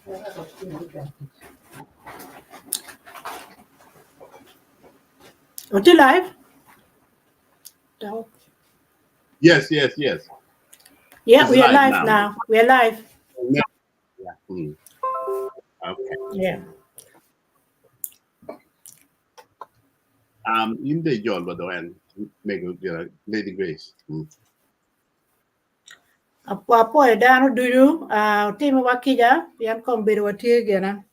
Are you live? No. Yes. Yeah, It's we are live live now. We are live. Yeah. Okay. Yeah. In the John, by the way, make Lady Grace. Apo dano do you team wakija yan kombir watie gena.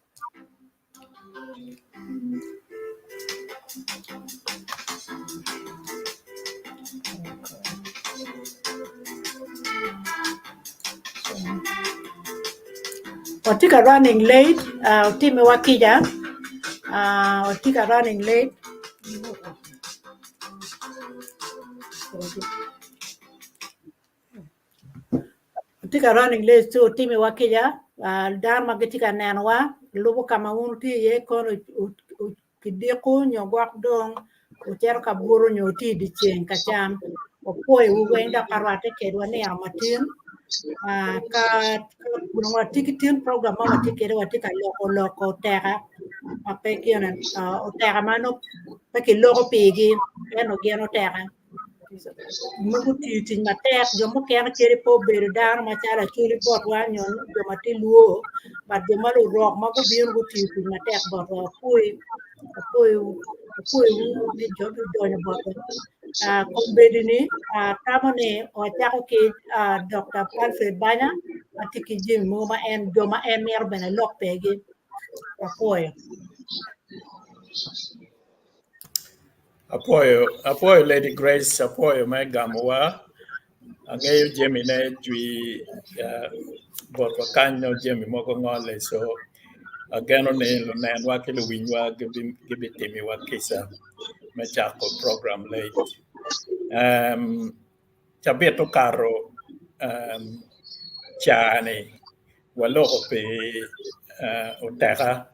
Watika running late, team wakija. Watika running late. Watika running late so team wakija. Dharma getika nanwa. Lubu kama unti ye kono kidiku nyogwak dong. Uchero kaburu nyoti di chien kacham. Opoi uwenda karwate kedwa ni amatin. Ka bunwa tikitin program ma tikere watika loko tera ape kiona tera mano peki loko pigi eno giano tera mugu titin matek jomo kena kere po beru dar machala chuli pot wanyon joma tiluo but joma lo rock mago biyo go titin matek but apoi ni jodo donya bot kombedini tamone o chako ki Dr. Alfred Banya atiki jim moma en joma en mer bene lok pegi apoyo Lady Grace apoyo me gamowa angeyo jemi ne jwi bot wakanyo jemi moko ngole so ageno ne lo nen wakilo winwa gibi timi wakisa me chako program late chabeto karo chani waloko pe Oteka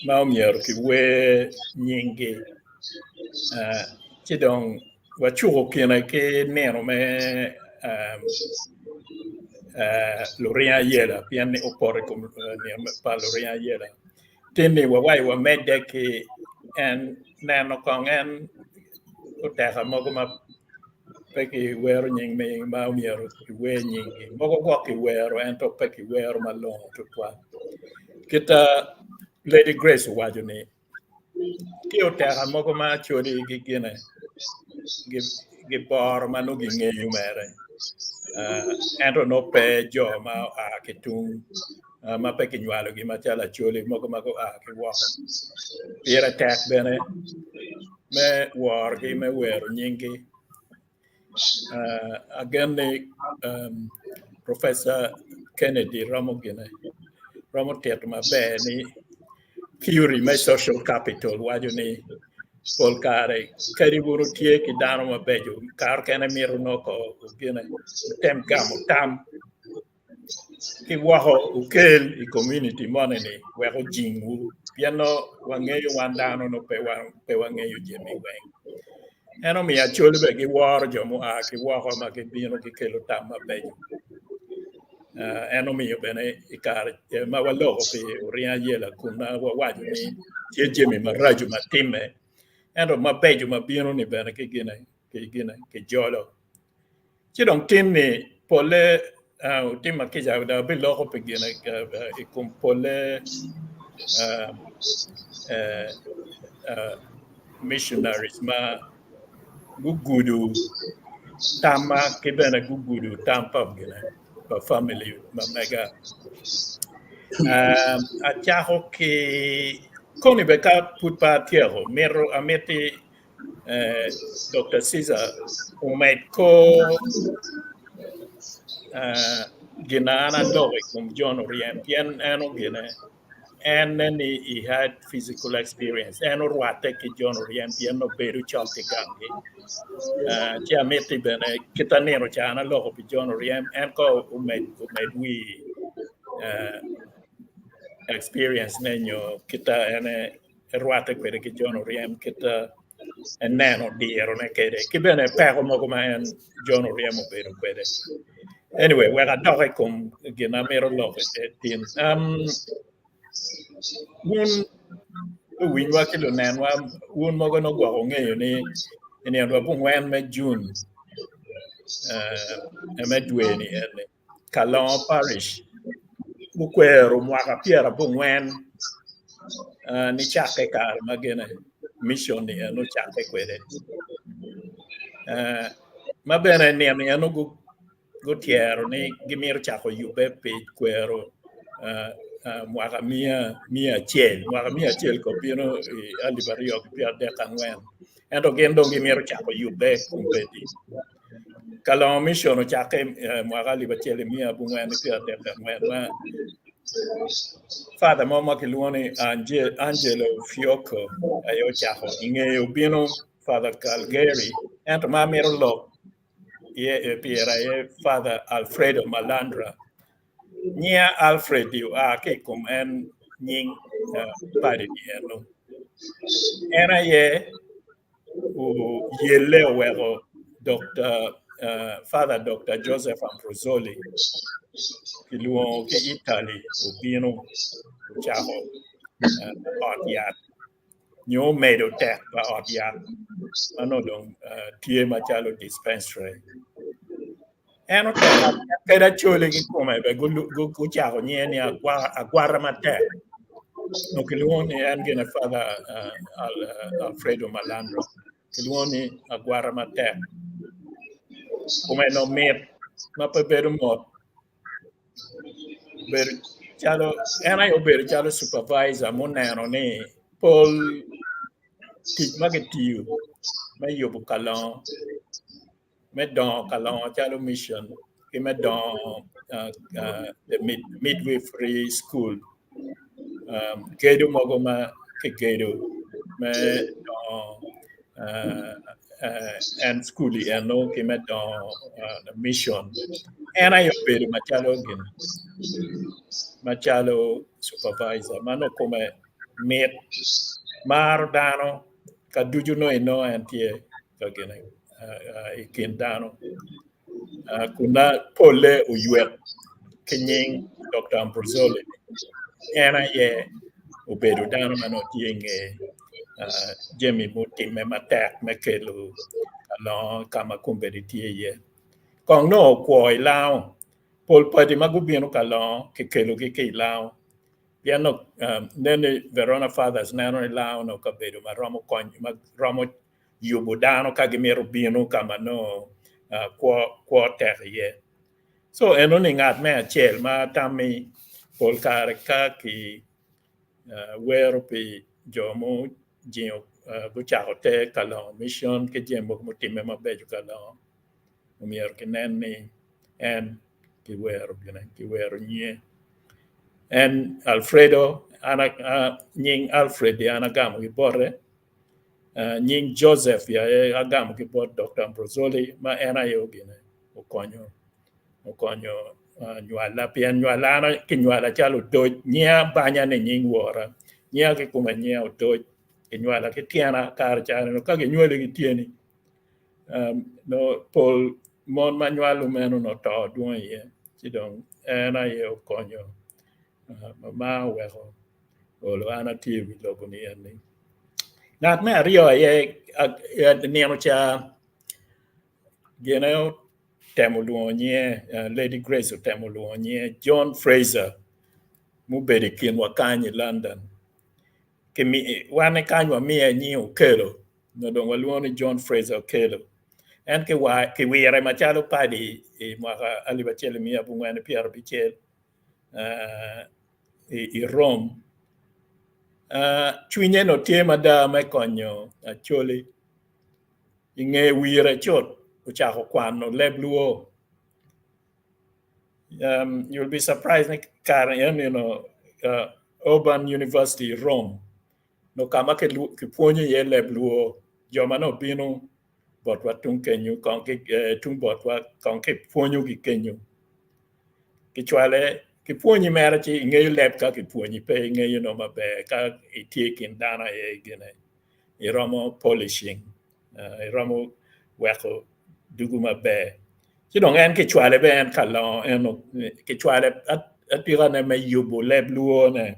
ma Omyero ki we nyingi chidong wachugo kina ke neno me Loria yela piani opore kom ne pa Loria yela tini wawai wa medeki en neno kongen Oteka mogo ma peki wero nying me ma Omyero ki we nyingi mogo waki wero ento peki wero malongo tutwa kita Lady Grace wajo ni ki Oteka mogo ma chori gi gine gi bor manu gi ngeyu mere ento no pe jo ma kitung ma pe ki nywalo gi machala choli mogo ma go ki woko pira tek bene me war gi me wero nyingi again Professor Kennedy Romo Tet ma be ni theory my social capital wajo ni polkare kari buru tie ki dano ma bejo kar kene miru no ko gine tem gamo tam ki waho ukel I community money waho jingu piano wangeyo wandano no pe wangeyo jemi weng eno mi achole be gi war jomo ki waho ma ki bino ki kelo tam ma bejo eno mi bene ikar ma walo pe ria yela kuna wajo ni tie jemi ma raju ma time eno ma bejo ma bino ni bene ki gine ki jolo chidong tim ni pole tim ma kija da bi loko pe gine ikum pole missionaries ma gugudu tama ki bene gugudu tampa gine pa family ma mega achaho ki koni beka put pa tiero mero ameti Dr. Caesar umet ko ginana doge kum John Orient pien eno gine and then he had physical experience and ruate ki John Orient pien no beru chalte gangi chia meti bene kitanero chana logo pi John Orient and ko umet we experience nenyo kita ene ruate kwede ki John Orient kita neno diero ne kede ki bene pego mogo ma en John Orient beru kwede Anyway, we got dog come again. I'm here a lot at tin. One win wakilo nan wa one mo gono gwa ngeyo ni ando bu wen me June me dweni ene Kalon parish bu kwero mwaka piera bu wen ni chake kar magene mission ni no chake kwede ma bene ni ano go tiero ni gimir chako yube pe kwero mwaka mia chiel ko pino alibario pia de kanwen endo gendo gimir chako yube kumpedi Kalon mission chake mwaka libachiel mia bu wen pia de kanwen ma Father Mama Kiluani Angelo Fiocco ayo chaho ingeyo bino Father Calgary and Mamiro Lo ye Piera ye Father Alfredo Malandra Nia Alfred you ke kum en nying pari eno era ye u yele wero Father Dr. Joseph Ambrosoli Kiluon ke Italy ubino chaho Otiat New Meadow Tech by Otiat Anodong Tie Machalo Dispensary. And Keda Chole Kome, go chaho Niani Aguaramate. No Kiluoni and Gena Father Alfredo Malandro. Kiluoni Aguaramate. Come no meat, Mapa Bedumot. But Chalo, and I obey Chalo supervisor, Monano, Paul Magatu, Mayobu Kalon, Medon Kalon, Chalo Mission, Medon, the midwifery school, Gedo Mogoma, Kegedo, and schoolie, and no Medon the mission. And I obey Machalo again. Machalo supervisor, Mano come meet Mardano, Kadujuno eno antie, Kagene, Ikindano, Kuna Pole Uyuet, Kenying, Dr. Ambrosoli, Anna ye, Ubedo Dano Mano Tienge, Jemmy Muti, Mematak, Mekelu, along Kamakumbe ye. Kong no, Koi Lao. Paul Padi Magubiano Kalon, Kekelo Kiki Lao, Piano, then the Verona fathers, Nano Lao, no Cabedo, Romo Coin, Romo Yubudano, Cagamero Biano, Camano, quarter ye. So, and only at me a chill, ma tammy, Paul Caracaki, where be Jomo, Gio, Buchahote, Calon, Mission, Kajambo Mutimema Beju Calon, Omyero Kinani, and Kiwero nye and Alfredo nying Alfred ya anagamu kibore nying Joseph ya agamu kibore Dr. Ambrosoli ma ena yogine ukonyo nywala pia nywala na kinywala chalo do nya banya ne nying wora nya ke kuma nya do kinywala ke tiana kar chano no ka kinywale kitieni no Paul mon manualu meno no to duon ye sidong ena ye ukonyo mama wero olo ana TV logo ni ani nat me rio ye neno cha geno temuluonye Lady Grace temuluonye John Fraser mubedi kin wakanye London kimi wane kanyo mi nyi ukelo no don waluoni John Fraser ukelo en ke wire machalo padi mwaka alibachele mia bungwane Pierre Bichel i Rome chunye no tie mada me konyo acholi inge wire chot uchako kwano lebluo you'll be surprised Urban University Rome no kama ke puonye ye lebluo joma no bino botwa tung kenyu konke tung botwa konke puonyo gi kenyu kichwale kipuonyi mera chi ingeyo lep ka kipuonyi pe ingeyo no mabe ka itiekin dana e gene iromo polishing iromo weko dugu mabe chứ đồng en cái chua lại bên en cả lo en cái chua lại at pira này mà yubu leb luo này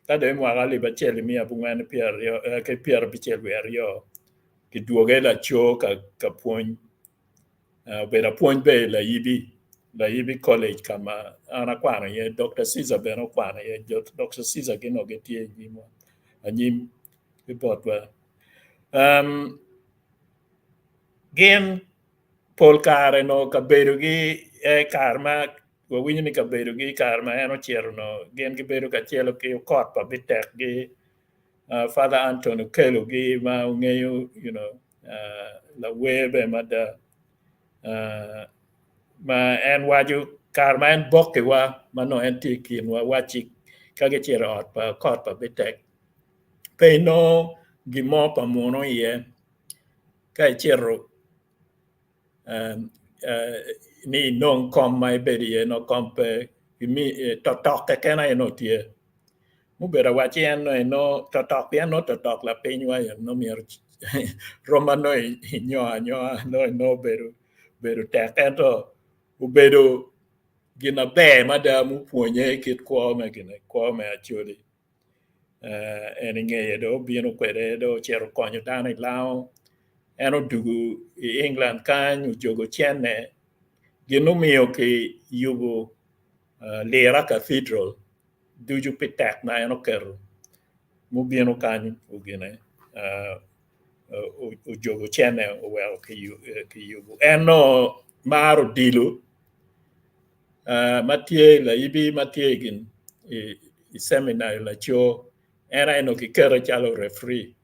ta để mua cái liba cheli mi abu en pira cái pira bichel verio cái duoge la cho ka point be la point be la yibi college kama ana kwana ye Dr. Caesar be no kwana ye Dr. Caesar ke no getie nyimo anyim report wa gen pol kare no kabedo gi karma wo winyo ni kabedo gi karma eno chiero no gen gibedo ka chielo ki kot pa bitek gi Father Anthony Kelo gi ma ungeyo la webe mada ma en waju karma en bokke wa mano en tikin wa wachi kage chiero ot pa kot pa bitek pe no gimo pa mono ye ka chiero ni non kom mai bedi no kompe mi totok ke kana no tie mu bera wachi en no totok ya no totok la peñwa no mier romano no beru tekento u beru gina be madamu puonye kit ko me gina ko me achuli en ngeye do bino kwere do chero konyo dane lao eno dugu England kan ujogo chene gino mio ke yugo lera cathedral duju pitak na eno keru mu bino kan ugine ujogo chene well ke yugo eno maro dilu matie la ibi matie gin i seminar la cho era eno ki kera chalo referee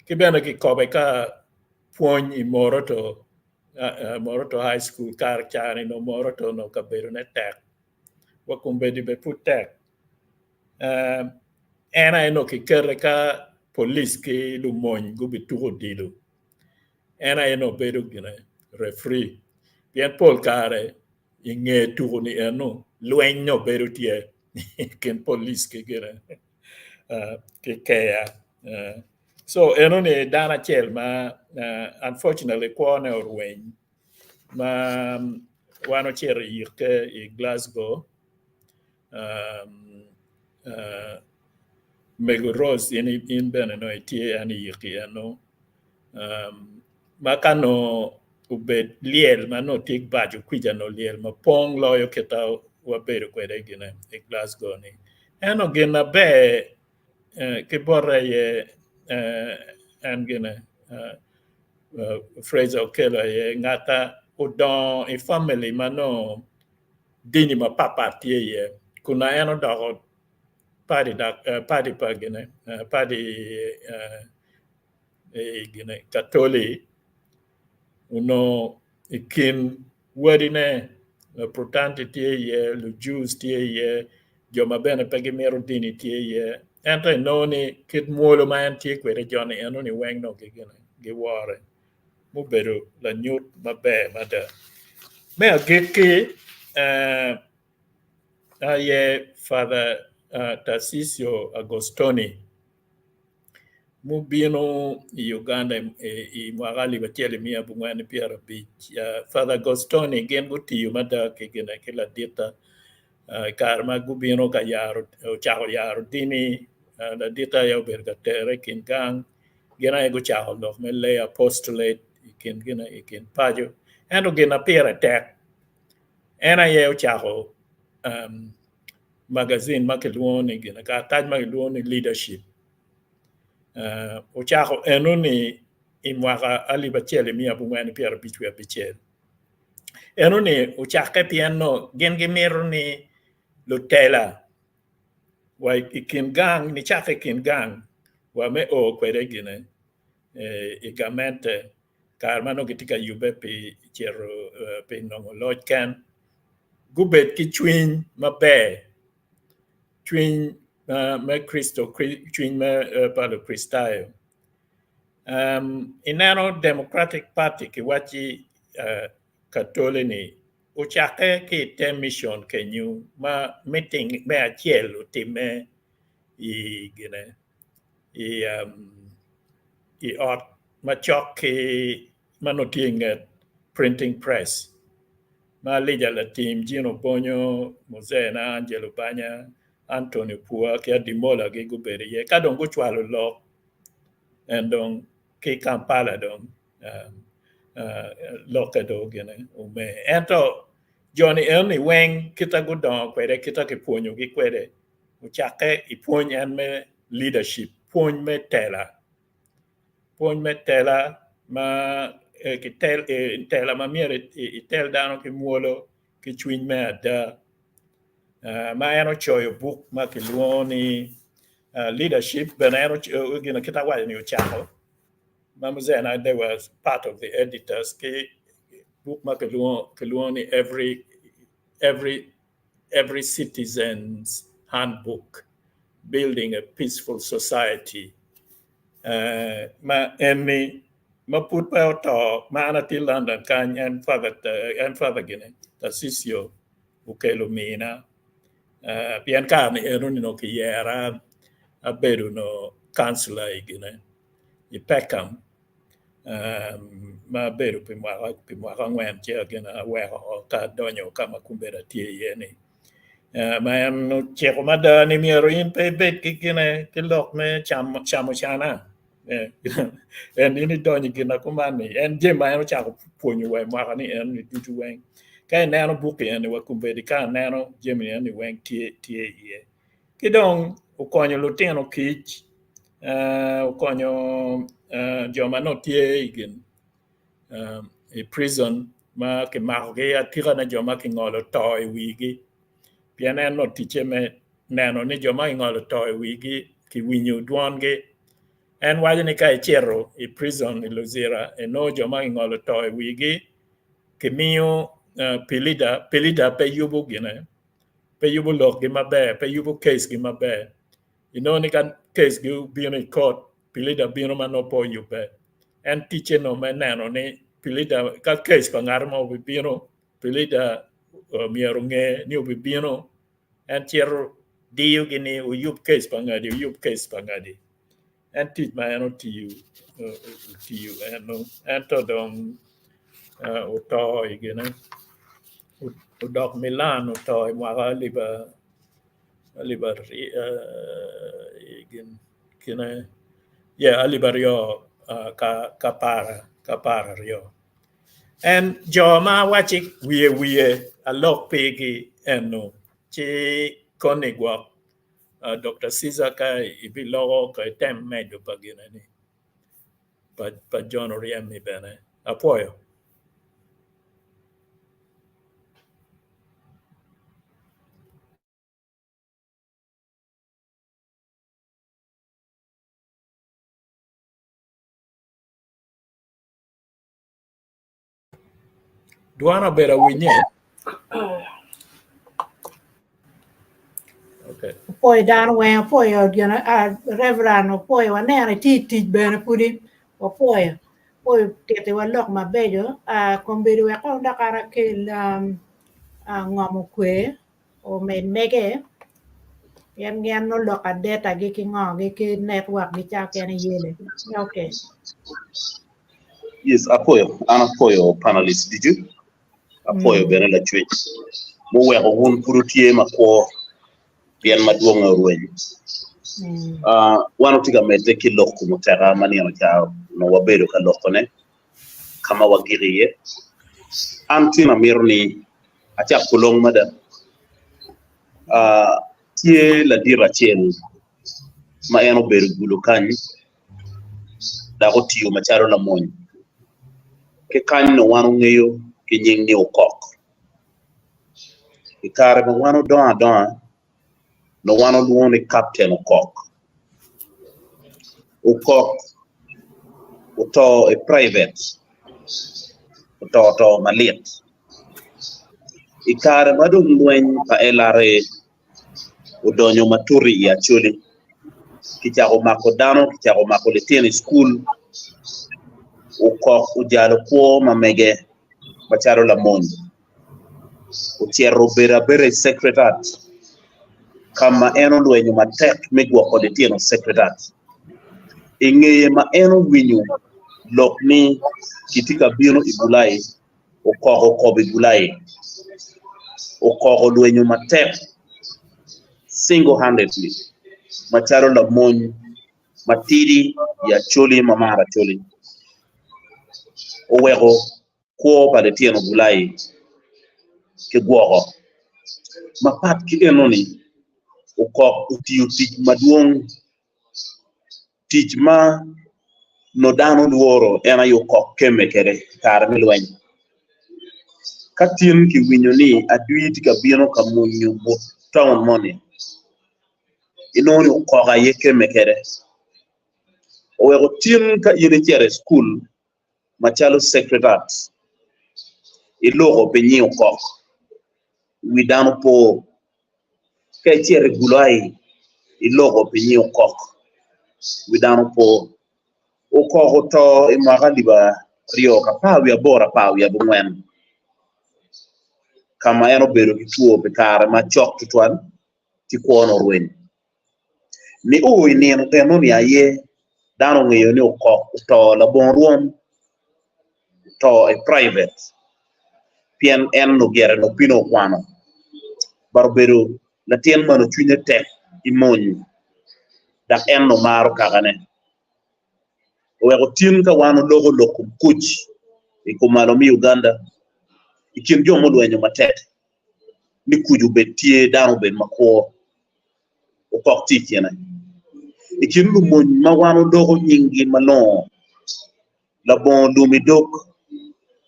ki bena ki kobe ka puony i Moroto High School kar chani no Moroto no kabedo ne tek wakumbe di be putek ena eno ki kere ka police ki lumony gubi tuko dilu ena eno bedo gine referee bien pol kare inge tuko ni eno lueny no bedo tie ken police ki gine ki kea so eno ni dana chel ma unfortunately kwa ne orweny ma wano cher yike i Glasgow Mego Rose in bene no itie ani yiki ano ma kano ubed liel ma no tik baju kwija no liel ma pong loyo keta wabedo kwede gine i Glasgow ni eno gina be ke borre ye and gina Fraser Okelo ye ngata udon i family mano dini ma papa tie ye kuna eno dogo party pa gine party gine katoli uno ikin wedine protanti tie ye lu Jews tie ye joma bene pegi mero dini tie ye ento noni kit muolo ma en tie kwere joni eno ni weng no gi wore mu bedo la nyut mabe mada me ageki aye Father Tarsisio Agostoni mu bino i Uganda i mwagali bachele mia bungwani Pierre Beach Father Agostoni gen gutiyo mada kigina kila dita karma gubino ka yaro chao yaro dini la dita ya berga tere kin gang gena ego chao no me le apostolate ikin gena ikin pajo endo gena pera tek ena ye chao magazine makelwoni gena ka taj makelwoni leadership o chao eno ni imwaka ali bachele mia bungwani Pierre Beach we bichel eno ni o chaka piano gen gemero ni Lutela wa ikin gang ni chaka ikin gang wa me o kwere gine igamente karmano gitika yube pe chero pe nongo lojkan gubet ki chwin mabe chwin me Kristo chwin me palo Kristayo inano Democratic Party ki wachi katolini uchake ki te mission kenyu ma meeting me achiel utime i gine i ot machok ki manotinget printing press. Ma lija la team Gino Bonyo, Mosena, Angelo Banya, Antonio Pua, Kia Dimola, Giguberi, ye kadon go chwalo lo, and don ke Kampala don lokado gene ume. Ento Johnny Ernie Wang kita go don kwede kita ke ponyo gi kwede. Uchake I pony and me leadership, pony me tela. Pony me tela ma ki tela ma miere tel dano ki muolo ki chwin me ada. Ma eno choyo book ma ki luoni leadership, but eno kita wale ni uchako. Mamuzena, they was part of the editors. Ki book ma ki luoni every citizen's handbook, building a peaceful society. Ma put pa auto ma anati London kan and father gine ta sisio ukelo mina pian kan eruni no ki era aberu no councilor gine I Peckham ma beru pimwa ngwen che gine awe ka donyo kama kumbera tie yeni ma no che ko mada ni miero in pe bet kine ke lok me chamo and ini donyo gina kumani and je ma no chako ponyo we ma ni en ni dutu wen kai nano buke en wa kumbedi ka nano je mi en wen tie ye kidong ukonyo lutino kich ukonyo joma no tie igin a prison ma ke marge atira na joma ki ngolo to e wigi piana no tiche me nano ni joma ngolo to e wigi ki winyu duonge en wajini ka chero I prison I Luzira e no joma ngolo to e wigi ki miyo pelida pe yubu gine pe yubu lok gi mabe pe yubu case gi mabe ni kan case gi bino I court pelida bino manopo yube en tiche no me nano ni pelida ka case pa ngarmo bino pelida Omyero nge ni bino en chero diu gini uyub case pa ngadi en teach ma eno to you eno ento don uto igene udok Milan uto mwaka liba igen kine alibario kapara rio and joma wachi wie alok pegi eno chi konigwa Dr. Caesar kai ibilogo kai tem medio pagina ni pa John Oriemi bene apoyo Duana bera winye okay poi dan wen poi gana reverano poi wa nere ti bene pudi o poi tete wa lok ma bejo kombiri wa ko ndakara ke ngomo kwe o mege yan no loka data gi ki ngogi ki network gi cha kene yele okay yes apoyo panelist did you apoyo bene la chwe mo we ko won purutie mako bien maduong rueny wano tiga mete ki loko mutera mani no chao no wabedo ka loko ne kama wagiriye antina mirni acha kulong mada tie la dira chen ma eno beru gulu kan da ko tiyo macharo la mon ke kan no wano ngeyo ke nying ni okok ke kare mo wano don no wano luone captain okok uto a private uto malit ikare madung lwen pa elare udonyo maturi ya chuli kichako mako dano kichako mako leteni school ukok ujalo po mamege macharo la mondo utiero bere secretariat kama eno lwenyo matek megwa ko leteni secretariat ingeye ma eno winyo lokni kitika bino ibulai o bigulai o luenyo matek single-handedly macharo la mon matidi ya choli mamara choli o wego ko pa de tieno bulai ke gwogo mapat ki enoni o ko utiyo tich maduong tich ma no dano luoro ena yo kok keme kere kar milweny katien ki winyo ni adwiti ka bino ka munyo but town money inoni o koga ye keme kere o wego tien ka yene chere school machalo secretariat ilogo penyi o kok widano po ka chere gulai ilogo penyi o kok widano po o kogo to imagaliba rio ka pawia bora pawia bungwen kama eno bedo kituo bekare ma chok tutwan ti kuono rwen ni ui ni eno ni aye dano ngeyo ni ukok to la bon ruom to e private pien en no gere no pino kwano barbero la tien mano chunye tek imony dak en no maro kagane wego tien ka wano logo lokum kuch ikumalo mi Uganda ikin jomo lwenyo matek ni kuju betie dano ben mako ukok tikiena ikin lumony ma wano logo nyingi malo la bon lumidok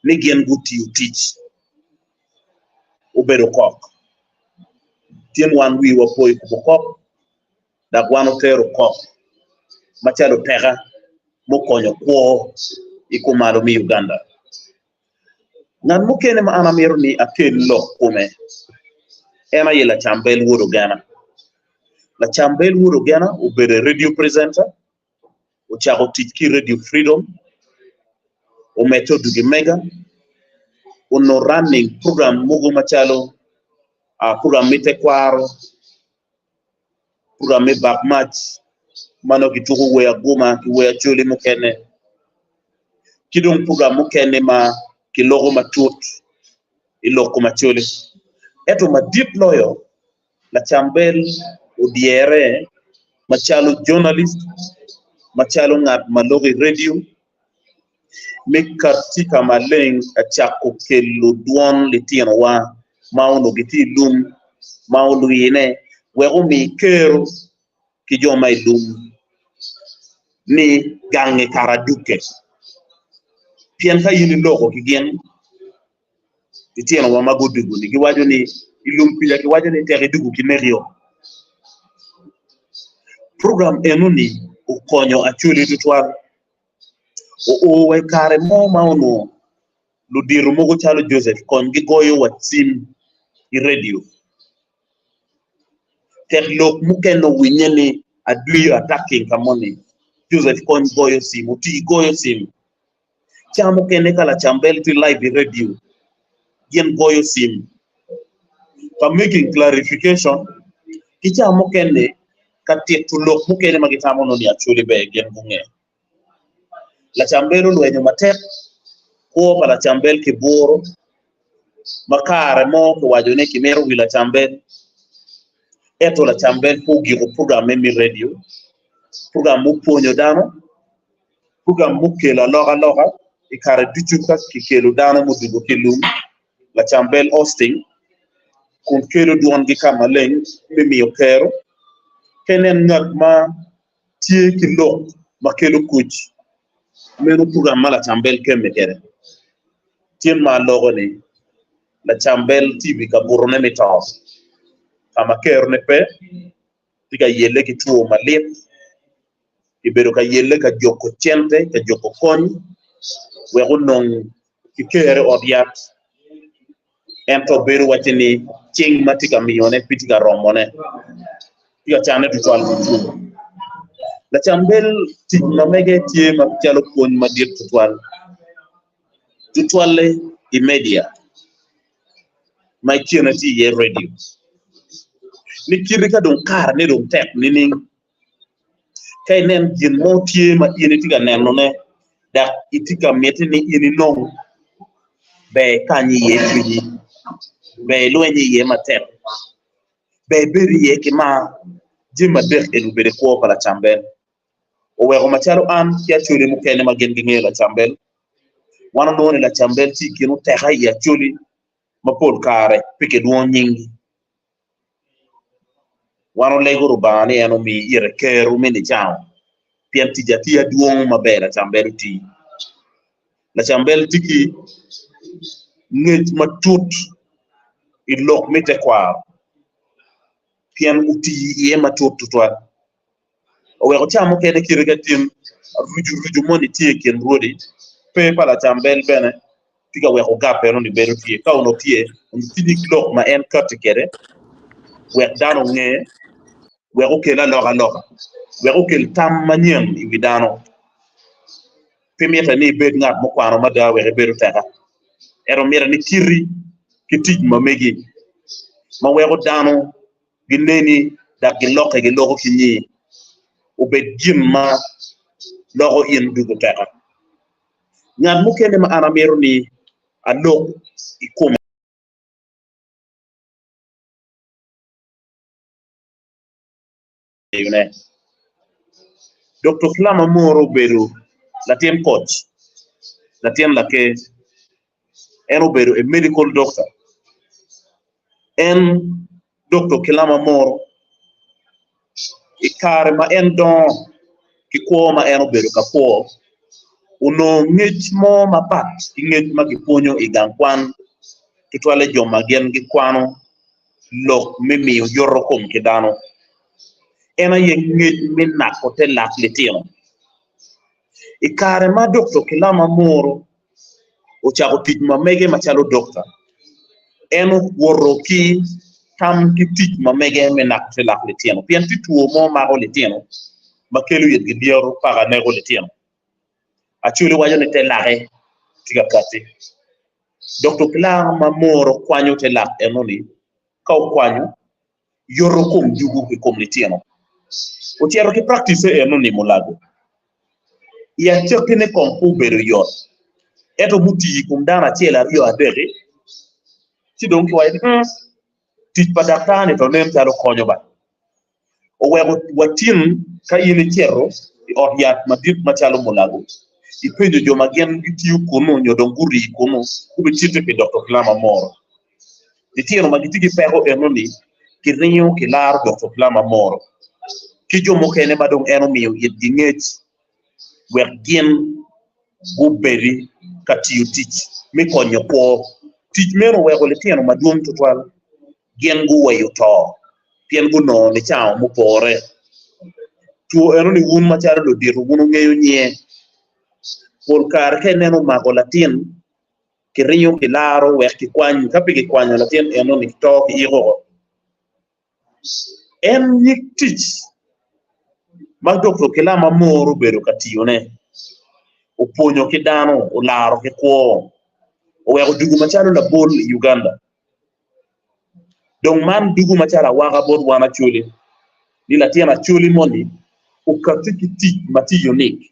ni gen guti utich ubedo kok tien wan wi wa poi ko kok dak wano tero kok machalo tega mo konyo kwo ikumalo mi Uganda nan mukene ma anamiro ni akel lo kume ena yela chambel wuro gana la chambel wuro gana ubere radio presenter uchago tiki radio freedom o method gi mega uno running program mugo machalo program mite kwaro program me back match mano kituko we aguma ki we acholi mukene kidong program mukene ma kilogo matut iloko macholi eto ma deep loyo la chambel udiere machalo journalist machalo ngat malogi radio mekatika maleng achako kelo duon litino wa mauno giti lum maulu yine wego mi kero ki joma ilum ni gange karaduke pien ka yini loko ki gen litino wa magudugu ni kiwajo ni ilum pila kiwajo ni teridugu ki merio program enuni ukonyo achuli tutwal o we kare mo mauno ludiru mogo chalo Joseph kon gi goyo watsim i radio tek lok mukeno winyeni adui attacking kamoni Joseph kon goyo sim uti goyo sim chamo kene kala chambel ti live i radio yen goyo sim for making clarification kichamo kene katie tulok mukene magitamo no ni achuli be gen bunge la chambelo lwenyo matek ko para chambel ke boro makare mo ko wajone kimero wila chambel eto la chambel po giro program mi radio program mu ponyo dano program mu kela loga e kare duchuka ki kelo dano mu dugo kilum la chambel hosting kun kelo duon gi kama leng mi okero kenen ngat ma tie kilo ma kelo kuch menu program mala chambel kemme kere tien ma logo ni la chambel TV ka burone metaw kama kero ne pe tiga yelle ki tuo malip ibero ka yelle ka joko chente ka joko kony we gonong ki kere odiat ento beru watini ching matika mione pitika romone tiga chane tutwal tu la chambel ti mamege tie ma chalo kony madir tutwale i media my community ye radio ni kirika don kar ne don tek ni kay nen jin mo tie ma yene tiga neno ne da itika meti ni ini non be kanyi ye twiji be lwenyi ye matek be beri ye kima jima dek elu bere ko pala chambel o wego macharo an ya chuli mukene magen ginge la chambel wana noni la chambel ti kinu teha ya chuli mapol kare pike duon nying wano lego rubani eno mi ire keru mini jao pianti jatia duon mabe la chambel ti la chambel tiki ngej matut ilok mite kwa pian uti ye matut tutwa o wego chamo kene kirigatin ruju moni tie ken rodi pe pala chambel bene tiga wego gape no ni beru tie ka ono tie tidi klok ma en carte kere wek dano nge wego kela loga wego kel tam manyen ibidano pe mieta ni bed ngat mo kwano mada wege beru taka ero mira ni kiri kitij ma megi ma wego dano gineni da giloke giloko kinyi ubed jimma logo yen dugu taka ngat mo kene ma anamero ni alok ikuma yune Dr. Flama Moro beru latien coach latien lake eno beru a medical doctor en Dr. Kilama Moro ikare ma en don ki ko ma eno beru ka ko uno ngej mo ma pat ngej ma ki ponyo igankwan ki twale joma gen gi kwano lok mimi yorro kom ki dano ena ye ngej min nako te lak litino ikare ma Dr. Kilama Moro o chako tij ma mege machalo doctor eno worro ki tam ki tij ma mege min nako te lak litino pien ti tuo mo mago litino makelu yet gi dioro paga nego litino achuli wajo ne te lake tiga kati Dr. Kilama Moro kwanyo te lak enoni kau kwanyo yorro kom jugu ki kom litino o tiero ki practice enoni molago ya chokine kompu beru yot eto muti kum dana chela rio adere ti don ko wayde tij padaktani to nem taro konyo ba o wego watin ka yini chero od yat madit machalo molago ipenjo joma gen gitiyo kono nyodo nguri kono kubi chite ke Dr. Kilama Moro ditieno magitigi pego enoni kirinyo kilar Dr. Kilama Moro ki jomo kene badong eno miyo yit gingech wer gien guberi katiyo tich mi konyo po tich meno wego litieno maduong tutwal gien guweyo to pien guno ni chao mupore tuo eno ni wun macharo lo diru wunu ngeyo nye polkar ke neno mago latin kirinyo kilaro wer ki kwany kapi ki kwanyo latin eno ni to ki igo en yik tich mag Dr. Kilama Moro beru katiyo ne uponyo ki dano ularo ki kuo uwego dugu machalo la bol Uganda dong man dugu machalo waga bod wana chuli ni latiana chuli moni ukatiki tij mati unique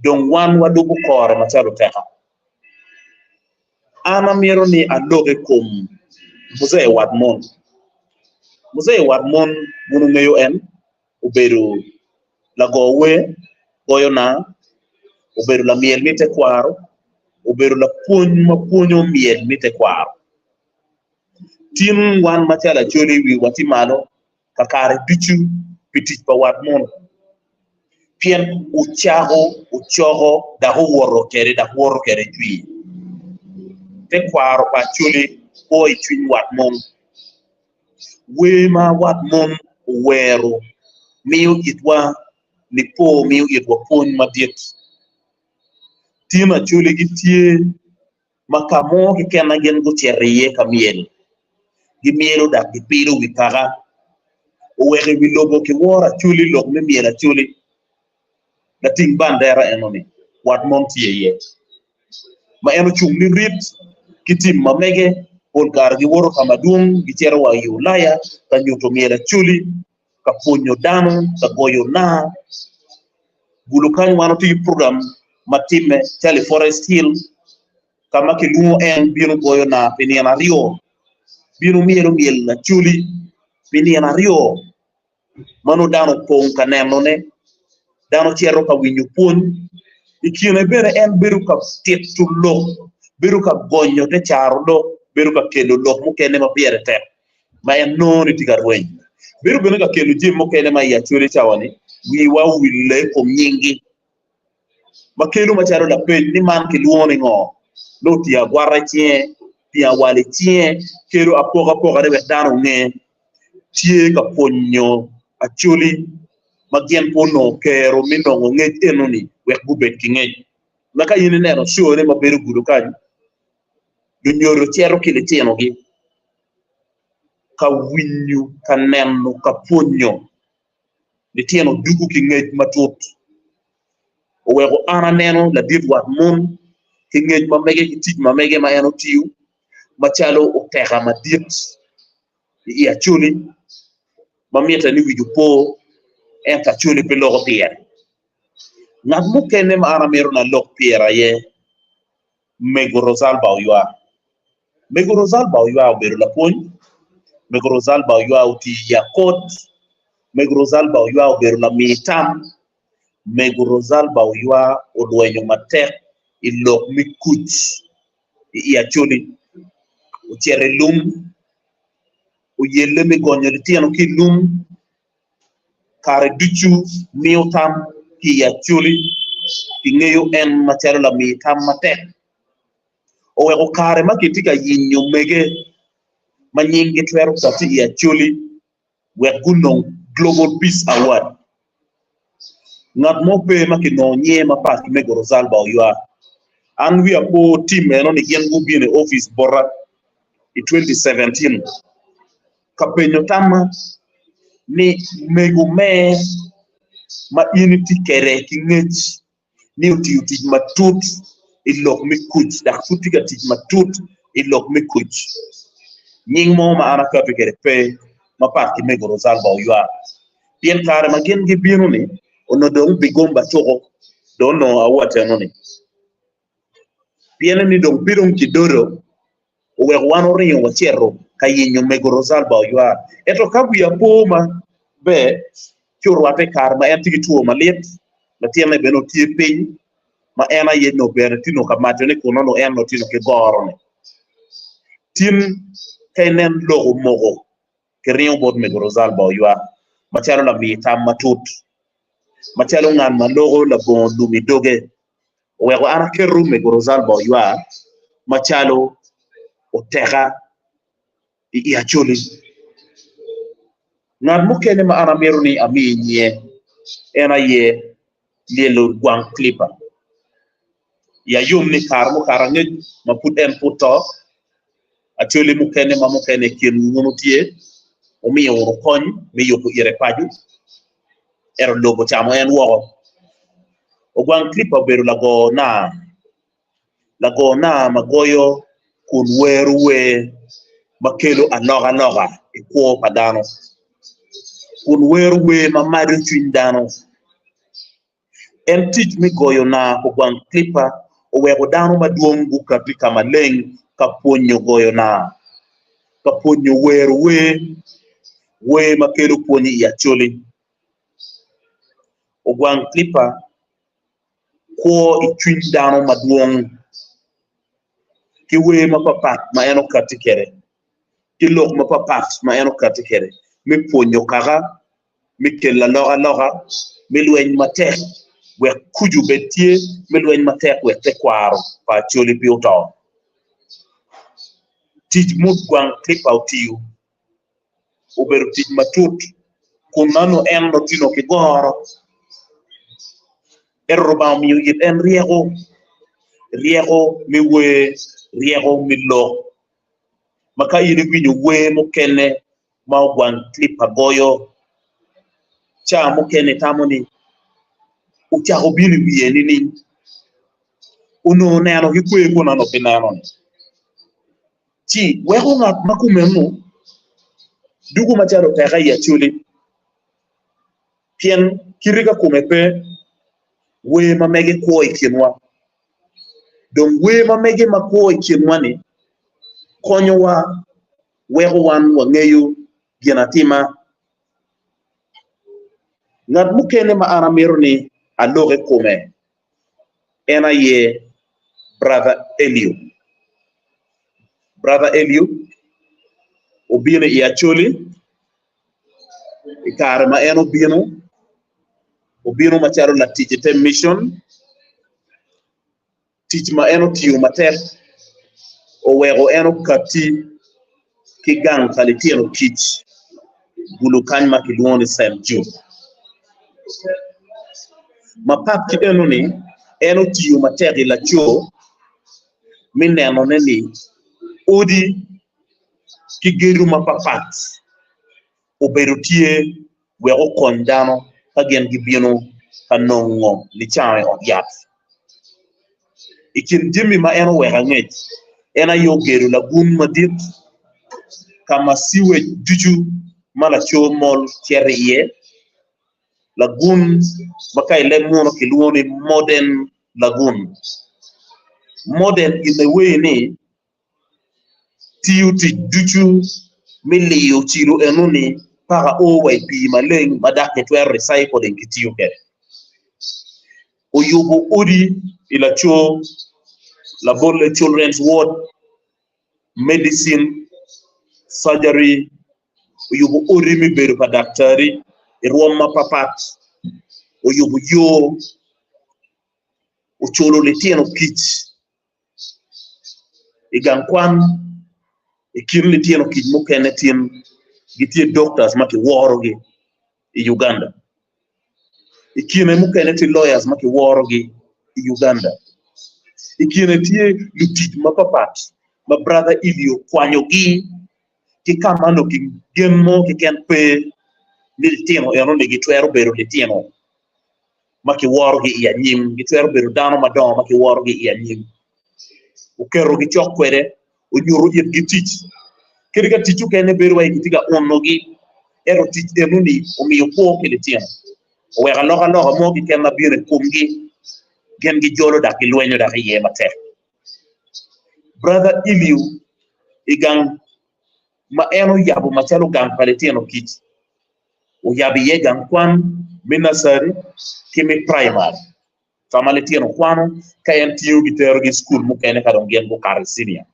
dong wan wadugu kore machalo teka ana miero ni aloge kum muzee wadmon munu ngeyo en uberu la gowe goyo na uberu la miel mite kwaro uberu la puonyo miel mite kwaro tin wan machala choli wi watimalo kakare bichu pitich pa wadmon pien uchogo da woro kere jwi te kwaro pa choli boy twin wadmon we ma wadmon wero miyo itwa ni po miyo itwa pon madiet tima chuli gitie makamo ki kena gen go cheriye kamiel gimielo da gipiro wikaga uwege wilogo ki wora chuli lok me miela chuli da ting bandera enoni wadmon tiye ma eno chung ni rit kitim mamege polkar gi woro kamadung gichero wa Ulaya ka nyuto miela chuli ka ponyo dano ka goyo na gulukan wano ti program matime Tele Forest Hill kama ki luo en bino goyo na piniana rio bino mielo miel na chuli piniana rio mano dano pong kaneno ne dano chiero ka winyo puon ikione bere en beru ka tietu lo beru ka gonyo te charo lo beru ka kelo lo mukene ma piere te ma en noni tiga rweny beru bene ka kelo jim mukene ma ya chuli chawani wi wa wile kom nyingi ma kelo ma charo la pej ni man ki luoni ngo lo tia gwara chie tia wale chie kelo apoga de dano nge tie ka ponyo achuli magien pono kero minongo nge enoni wek bubet ki nge naka yini neno sure ma beru gudu kanyo nyoro chero kile tieno gi ka winyu ka neno ka ponyo ni tieno dugu ki nge matut owego ana neno la ditwat mon ki nge ma mege ki tik ma mege ma eno tiu machalo Oteka ma dit ya chuli mamieta ni wiju po en ka chuli pe logo pier ngat mukene ma ana mero na log piera ye mego rosal ba uywa beru la pony mego rosal ba uywa uti ya kot mego rosal ba uywa beru la mitam mego rosal ba uywa odwenyo matek ilok mi kuch ya chuli uchere lum uyele mi gonyo tieno ki lum kare duchu miutam ki ya chuli ingeyo en machalo la mitam matek owego kare makitika yinyo mege manyingi twero kati ya chuli weguno Global Peace Award ngat mope makino nye mapas mego Rosal ba uywa an wi apo team eno ni gen gubi ne office borra in 2017 kapenyo tama ni mego me ma unity kere ki ngech ni uti matut ilok mi kuch dak futi ka tij matut ilok mi kuch nying mo ma ana ka kere pe ma parti mego Rosal ba uywa bien kare ma gen gi binu ni ono dong bigomba chogo don't know awate no ni bien ni dong bidong kidoro we wano rinyo wachero kayinyo mego Rosal ba uywa eto kabu ya poma be churwate kar ma en tigi tuo malit ma tiene beno tie piny ma ena yeno bere tino kamato ne kuno no en no tino ke goro ne tin kainen logo mogo ke rinyo bod mego Rosal ba uywa machalo la mitam matut machalo ngan ma logo la bon lumi doge wego ana keru mego Rosal ba uywa machalo Oteka ya chuli ngan mukene ma ana meru ni aminye ena ye lelo gwang clipper ya yum ni kar mo karange ma put en puto actually mukene ma mukene kin ngunutie o mi yo kon mi yo ko ire paju ero logo chamo en wo o gwang clipper beru lago na magoyo kun weruwe makelo anoga ikuo padano kun weruwe mamadu chindano en tich mi goyo na ko gwang clipper o wego dano maduong buka pika maleng kaponyo goyo na kaponyo we makelo ponyi ya choli o gwang clipper ko ichwin dano maduong ki we mapapat ma eno katikere ki lok mapapat ma eno katikere mi ponyo kaga mi kella loga mi lweny matek we kuju betie mi lweny matek we te kwaro pa choli piuto tij mut gwang clipper utiu uberu tij matut kunano en no tino ki goro erroba mi yit en riego mi we riego mi lo maka yini winyo we mo kene ma gwang clipper goyo cha mo kene tamoni ucha obini wiye ni uno neno ki kwe ko nano pinano chi wego ngat makumenu dugu macharo Oteka ya chuli pien kiriga kumepe we mamege ko ikinwa Dong we ma mege ma ko chimwani konyo wa wego wan wa ngeyo ginatima ngat mukene ma aramiro ni aloge kome ena ye brother Elio obino ya choli ikare ma eno obino macharo la tijete mission tich ma eno tiyo matek owego eno kati kigang kalitieno kich bulu kany ma kiluoni St. Jude ma pap ki eno ni eno tiyo matek ila cho mineno ni odi kigeru mapapat obedo tie wego kony dano ka gen gibino kanongo ni chame ogyat ikin jimi ma eno wega ngech ena yo geru lagun madit kama siwe juju mala cho mol cherie lagun makai lemono kiluoni modern lagun modern in the way ni tiuti juju miliyo chiro enuni para OYP maleng madake twa recycle kitiyo kere oyubo odi ila cho la bolle children's ward medicine surgery oyubo odi mi beru pa daktari iroma papat oyubo yo ocholo le tieno kich igang kwan ikirli tieno kich mukene tin gitie doctors maki worogi i Uganda ikine mukene ti lawyers maki worogi i Uganda ikine tie lutit mapapat ma brother Elio kwanyogi ki kamano ki genmo ki ken pe li tieno eno ni gitwero bero li tieno maki worogi i anyim gitwero bero dano madongo maki worogi i anyim ukero gi chokwede onyuro yet gitich kiriga tichu kene beru wa gitiga onogi ero tich enuni omiyo po kile tieno wega loga mo ki ken mabire kumgi gen gi jolo da ki lwenyo da ye mate brother Elio igang ma eno yabu machalo gang paletieno kich o yabi ye gang kwan minasari kimi primary famaletieno kwano kayen tiyo gitero gi school mukene kadon gen go kar senior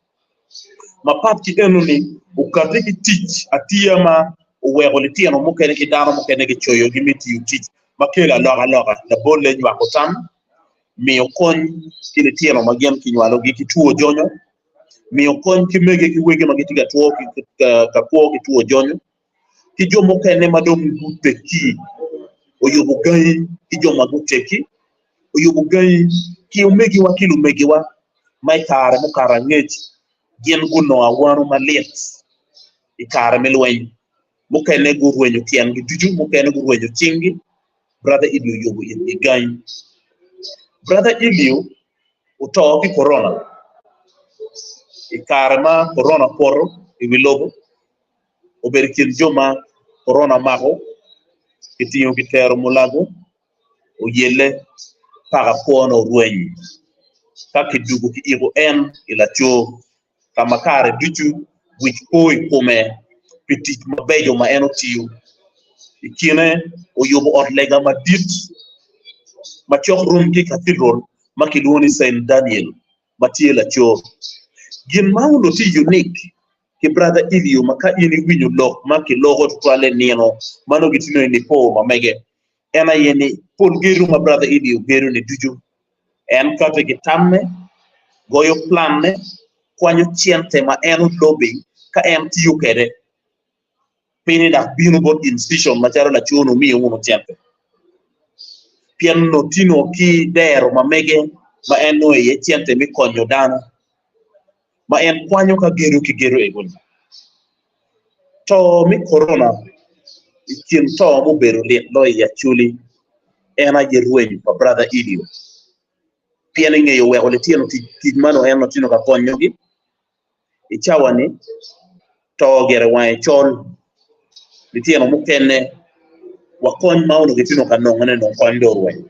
ma pap ki enuni ukate ki teach atiyama uwego litieno mukene ki dano mukene ki choyo gi miti teach makela loga la bolle nywa ko tam miyo kony ki litieno magem ki nywalo gi ki tuo jonyo miyo kony ki mege ki wege magitiga tuo ka kuo ki tuo jonyo ki jomo kene madom gute ki oyubu gai ki joma gute ki oyubu gai ki umegi wa kilu megi wa mai kare mukara ngech gen guno awanu malet ikare melwen mukene gurwenyo kien gi juju mukene gurwenyo chingi brother Elio yubu in gai brother Elio uto ki corona ikare ma corona poro ibilobo oberikin joma corona mako kitiyo kitero mulago oyele para kono rwenyi kakidugu ki igo en ila cho kamakare duchu which poi kome petit mabejo ma eno tiyo ikine oyobo orlega madit ma chok room ki cathedral makiluoni Saint Daniel matiela cho gin mauno ti unique ki brother Elio maka ini winyo lok maki logo twale nieno mano gitino ni po mamege ena yeni pol geru ma brother Elio geru ni duju en kate gitamme goyo planne kwanyo chiente ma enu lobby ka en tiyo kede pini da binu bot institution macharo la chuno miyo uno chiente pien no tino ki dero mamege ma eno ye chiente mi konyo dano ma en kwanyo ka geru ki geru egon to mi corona ikin to mo beru le lo ya chuli ena ye ruenyo pa brother Elio pien ngeyo we ole tino ti mano eno tino ka konyo gi ichawani to gere wa chol litieno mukene wakon mauno gitino kanongane no kondo ruenyo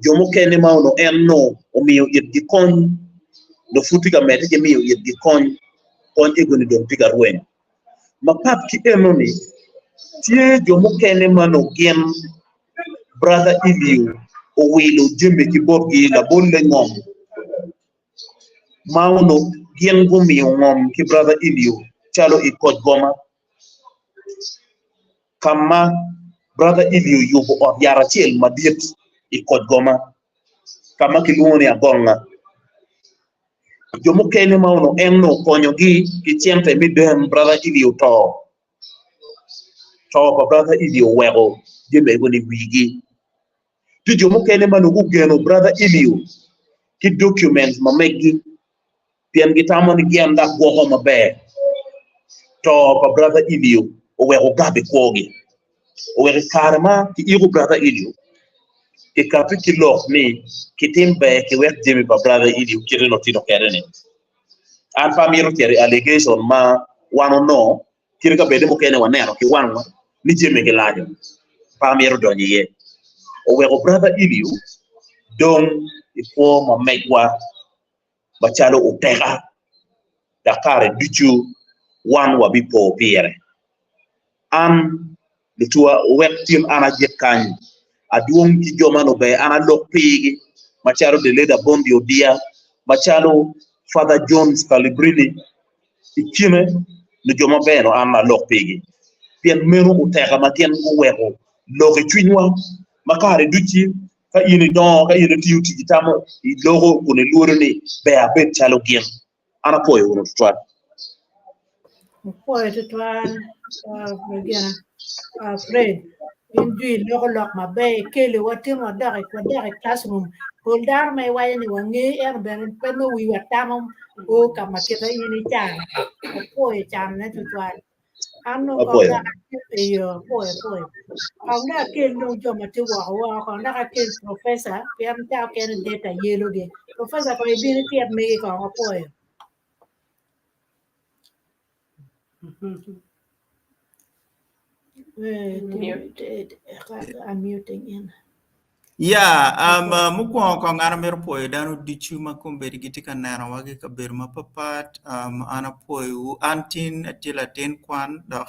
jomo kene ma ono enno omiyo itgi kony no futika mete ke miyo itgi kony egoni dong tiga rweny mapap ki enoni tie jomo kene ma no gien brother Iliu owilo jembe ki bobgi la bolle ngom ma ono gien gumiyo ngom ki brother Iliu chalo i kod goma kama brother Iliu yubo od yara chiel madiet i kod goma kama kiluongo ni agonga jomo kene ma ono enno konyogi ki chiente midem brother Iliu to pa brother Iliu wego jembe goni wigi ti jomo kene ma no gugeno brother Iliu ki documents ma megi pien gitamo ni gianda gogo maber to pa brother Iliu owego gabe kwogi owego karma ki igu brother Iliu ke kapi ki lok ni kitimbe ki wek jemi pa brother Iliu kiri no tino kere ni an pamiro kere allegation ma wano no kiri ka bede mo kene wanero ki wanwa ni jemi ki lajo pamiro donyi ye owego brother Iliu dong ifo ma megwa bachalo Oteka dakare duchu wan wa bipo pire an litua wektin ana jekany aduong ki joma no be ana lok pigi machalo de leda bondi odia machalo Father Jones Calibrini ikine ni joma be no ana lok pigi pien meno Oteka matien ko weko loke chwinywa makare duchi ka ini don ka ini tiuti itamo I logo kone luoroni be abet chalo gien ana poyo uno tutwa poyo tutwan begina Fred injui logo lok mabe kele watimo dare classroom holdar mai waya ni wangi ben peno wi watamo o kama kita ini chan poyo chan ne tutwan ano konda yo poyo konda kel no joma ti wa konda kel professor piam ta ken data yelo ge professor ko ibini tiap me ko poyo I'm muting in. Mukwongo ko ng'ano mer puoyo dano dichu ma kumbedi giti ka neno wagi ka ber ma papat ana puoyo antin atila tin kwan dok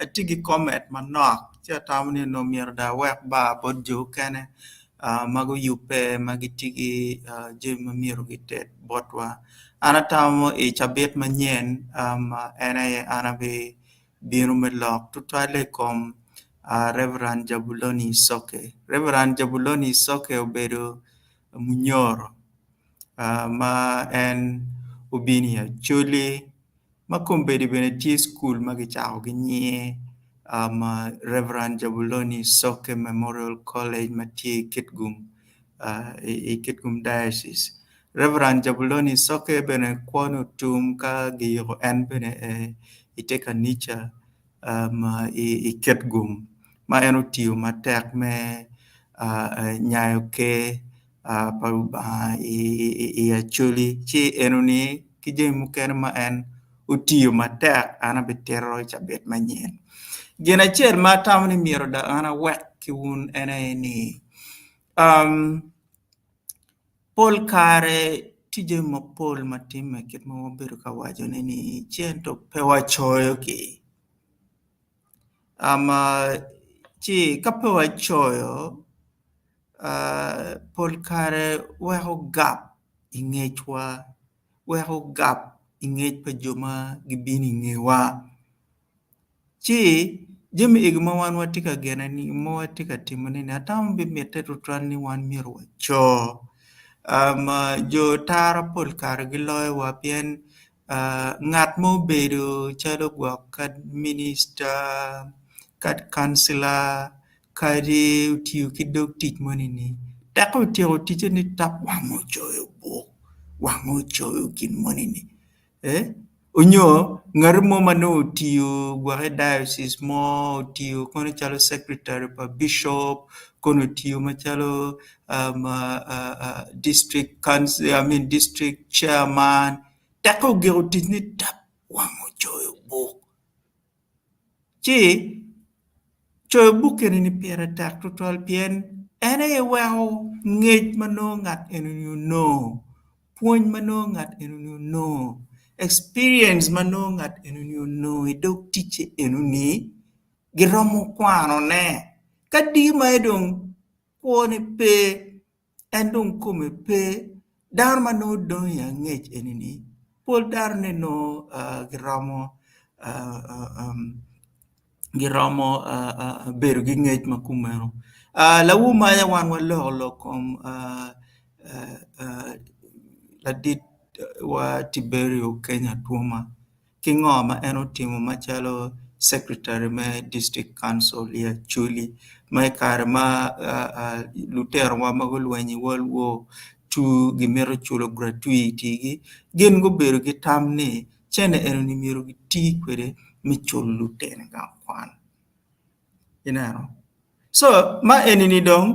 atigi comment manok cha tamni no mier da wek ba bod jo kene mago yupe magitigi jem miero gitet botwa ana tamo e chabet manyen ana be biro melok tutwale kom Reverend Jabuloni Soke. Reverend Jabuloni Soke obedo Omyero ma en ubinia chuli ma kumbedi beneti school magichao ginye Reverend Jabuloni Soke Memorial College mati Kitgum Kitgum Diocese. Reverend Jabuloni Soke bene kwano tum ka giyo en bene iteka nicha Kitgum ma eno tiyo matek me nyayo ke achuli chi eno ni kije mukene ma en utiyo matek ana betero chabet manyen gina chiel ma tamni miero da ana wek ki un ene ni pol kare tije mo pol matime kit mo bedo ka wajo ni chento pewa choyo ki chi kapewa choyo pol kare weho gap ingechwa weho gap ingech pa joma gibini ngewa chi jemi igma wan watika gena ni mo watika timone ni atam bi metetu tran ni wan miro cho jo tara pol kare giloy wa pien ngat mo bedo chalo gwa kad minister kad kansila kadi utiyo kidok tich monini tako utiyo tich ni tap wango choyo bo wango choyo kin monini onyo ngarmo mano utiyo gwa diocese mo utiyo kono chalo secretary pa bishop kono utiyo machalo district council district chairman tako gero tich ni tap wango choyo bo chi choyo buke ni piera tak total pien ene wow ngej manongat enu no point manongat enu no experience manongat enu no idok tiche enu ni giromo kwano ne kadi maedong kuone pe endong come pe dar mano don ya ngej enu ni pol dar ne no giromo beru gi ngej makumero la uma ya wan wallo kom la dit wa Tiberio Kenya Tuma kingoma eno timo machalo secretary me district council ya chuli mai karma lutero wa magolwenyi walwo tu gimero chulo gratuity gi gen go beru gi tamni chene eno ni miro gi ti kwere mi chulo lutero ga kwan so ma enini dong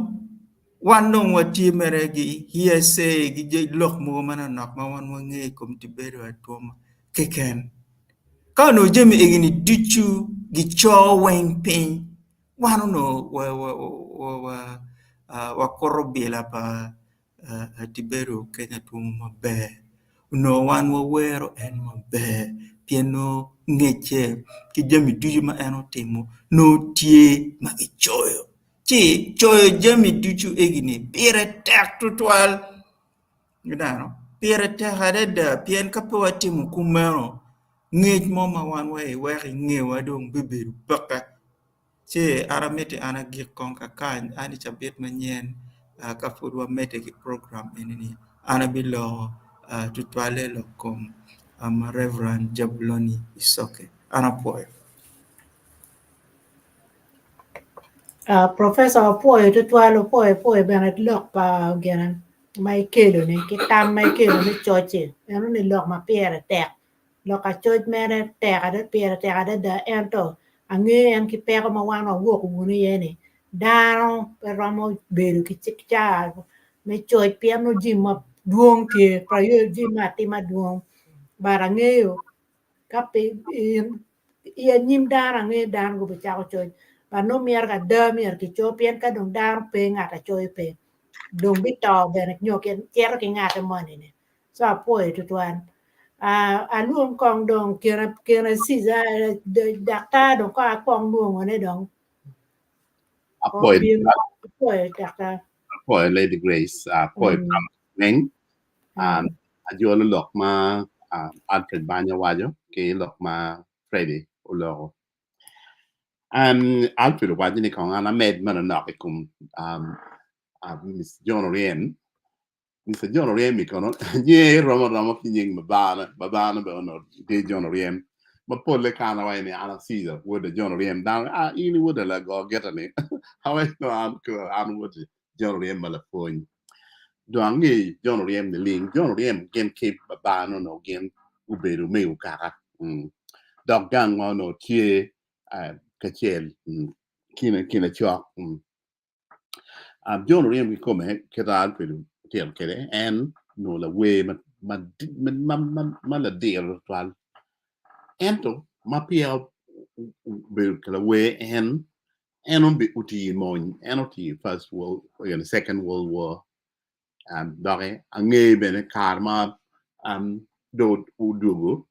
wandong wati meregi hiese gi lok mo mana nak ma wan wange kom Tiberio atoma keken kano jemi egini duchu gi cho wen pin wano no wa korobela pa Tiberio Kenya Tuma mabe no wan wero en mabe pieno ngeche ki jemi duchu ma eno timo no tie ma ichoyo chi choyo jemi duchu egini pire tek tutwal pire tek adeda pien kapo watimu kumero ngej mo ma wan we ngewa dong beberu baka che aramete ana gi konka kan ani chabet manyen ka fudwa mete ki program enini ana bilo tutwale lo kom Reverend Jabloni Isoke ana poe Professor poi tutwalo poi benet lok pa genan mai kelo ni kitam mai kelo ni choche eno ni lok ma piere tek lok a choj mere tek ada piere tek ada da ento ange en ki pego ma wan wo ko woni yeni daro per ramo beru ki chikcha me choj piano jima duong tie pra yo jima ti ma duong barangeo kape ia nyim dara nge dan go bechao choj và nó mier ka de mier ki cho pien ka dong dar pe nga ta choi pe dong bi to be na nyo ken cher ki nga ta money ne so po e tu tuan a luong kong dong kira si za de dakta dong ka kong luong ne dong po e dakta po Lady Grace po neng ajo lok ma Alfred Banya wajo ke lok ma Freddy ulo Alfred wajo ni kong ana med man na kum Miss John Orien Mr. John Orien mi kono ye romo ki nying babana be ono de John Orien ma pole kana wa ni ana Caesar with the John Orien down ini would la go get ani how I know am would John Orien mala point doangi John Orien the link John Orien gen keep babana no gen uberu me ukara dog gang no tie kachel kina chok John Orien mi come kedal pedu tiel kede en no la we ma la deal twal ento ma pia be kala we en on be uti mon en uti first world second world war dare ange bene karma do udugo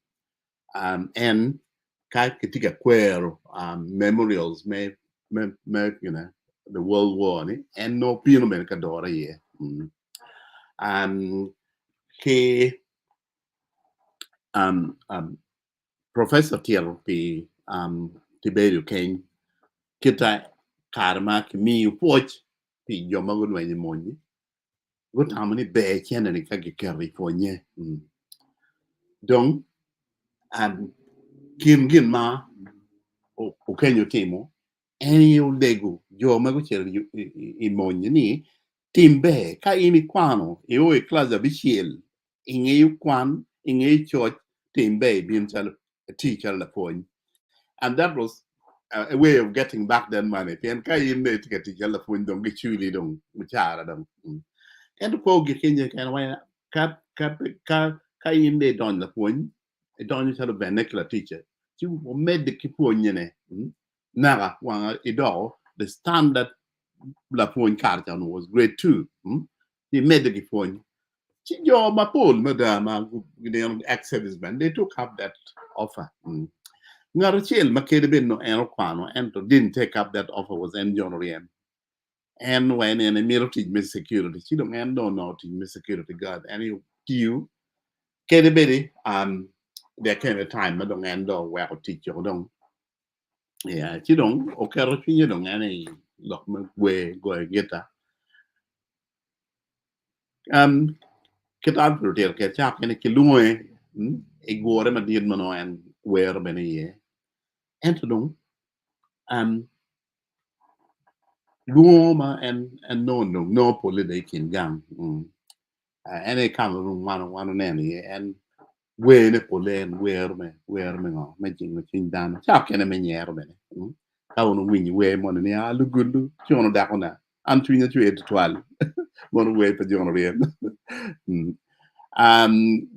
en ka ketika kwero memorials me the world war ni en no pino men ka dora ye ke Professor TLP Tiberio King kita karma mi poch pi joma gunwenye monyi gutamani be chene ni kagi kerri fonye donc gin ma o kenyo timo eni u lego joma gucherri I monyi ni timbe ka ini kwano o e klaza bichiel inge kwan inge choch timbe bin chal teacher la phone and that was a way of getting back that money pen ka in the ticket teacher la phone dong gichuli dong muchara dong and ko gikenye kan wa ka in the don la phone e don chal vernacular teacher you made the kipo nyene naga wa ido the standard la point Carton was grade 2. He made the point. Your Mapol, Madame, ex-servicemen, they took up that offer. Ngarichel Makedebin no Enroquano and didn't take up that offer was N. John Riem. And when in a military miss security, she don't end no to miss security guard. And you Kedebedi, there came a time I don't end or where teach you don't. Yeah, she don't okay, you don't any lock way go get her. Kitab rotel ke chap kene kilue e gore ma diet mano en wer bene ye entodong luoma and no politic in gang ene kam one nene and we ne polen wer me no me jing dan chap kene me nyer bene ka wono winyi we mon ni alu gulu chono dakona antunya chwe etwal mon we pa jono rien.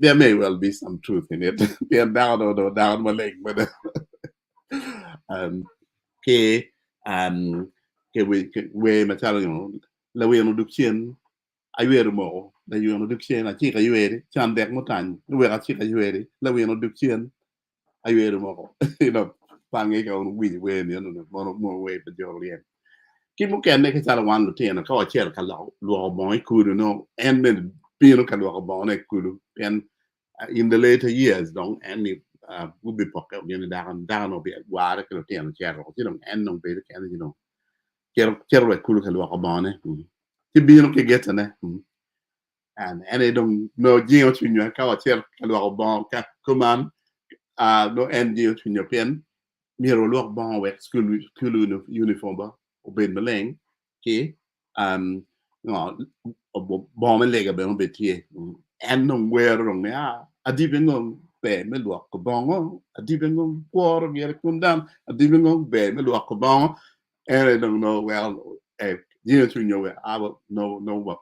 There may well be some truth in it. They're down or down my leg, but we material la we no duction I wear mo la you no duction a chica you wear chan dek mo tan we a chica you wear la we no duction I wear mo pange ka on we no more way but your rien ki mo ken ne ka sala wan lu tena ka cher ka lo boy ku no and then pino ka lo bon e ku and in the later years don't any will be pocket again down or be water ka tena cher ko you know and no be ka you know cher we ku ka lo bon e ti bino ke get ne and they don't know jio tunyo ka cher ka lo bon ka kuman no and jio tunyo pen miro lo bon we school uniform ba oben meleng ke no bon me lega be on betie en no wero no ya adibengo be me lo ko bon adibengo kwor ger kundam adibengo be me lo ko bon and I don't know well you know I no what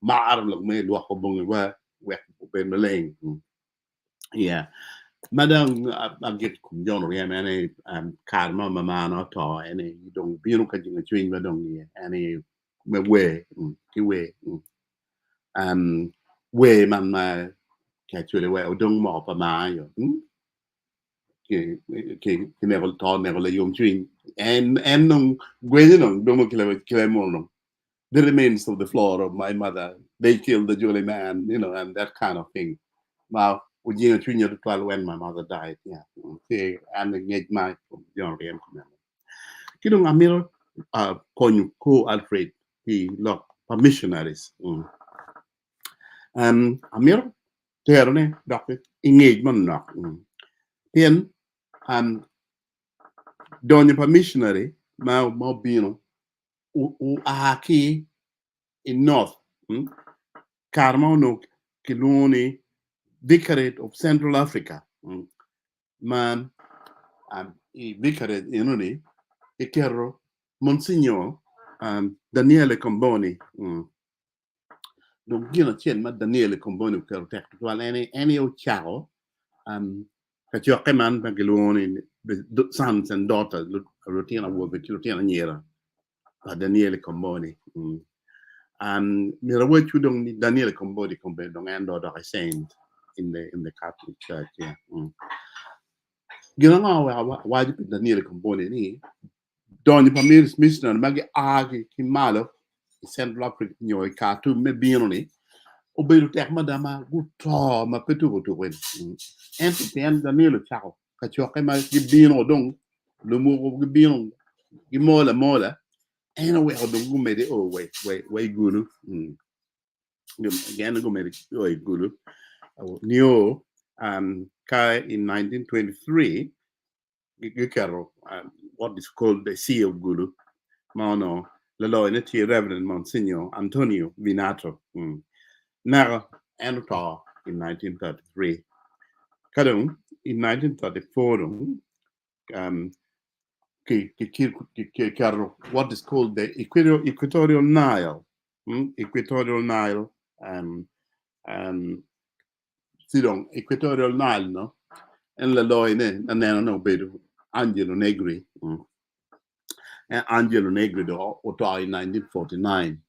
mar lo me lo ko bon we ben meleng yeah. Madam, I get John Riam any karma mamma to any you don't be no catching a train, but don't any way, way man my actually well don't more for my never taught never let you train and no way no don't kill more. The remains of the floor of my mother, they killed the jolly man, and that kind of thing. Now, we you to 12 when my mother died, yeah. Okay, and engaged my young Riam command. Kidung Amir Konyu Alfred, he looked for missionaries. Amir, Terne, Doctor, engagement knock. Then, Donny for missionary, Mobino, who are key in North, Carmono, Kiloni, Vicarate of Central Africa. Man, Vicarate, Ikero, Monsignor, Daniele Comboni. Donc, Daniele Comboni, well, any old child, that your command, Bagiloni, sons and daughters, Rutina work with Rutina Niera, Daniele Comboni. Mirawo chudong Daniele Comboni compared to and daughter saint in the Catholic Church, yeah. Why did Daniele Comboni ni? Donny Pamir Missioner, Maggie Agi Kimalo, Central Africa, Katu, Mebinoni, Oberu Tek Madama, good tall, my petu to win. And to the end, Daniel Chow, Kachokema, Gibino Dong, Lumu Gibino, Gimola, and away of the woman made it way guru. Again, go made it way guru. Neo, Kai in 1923, what is called the Sea of Guru. Mano, Lalo in it, Reverend Monsignor Antonio Vinato. Now, Anota in 1933. Kadung in 1934, what is called the Equatorial Nile. Equatorial Nile, Sidong, Equatorial Nile, no? And Lalo in it, and then no better, Angelo Negri. and Angelo Negri do in 1949.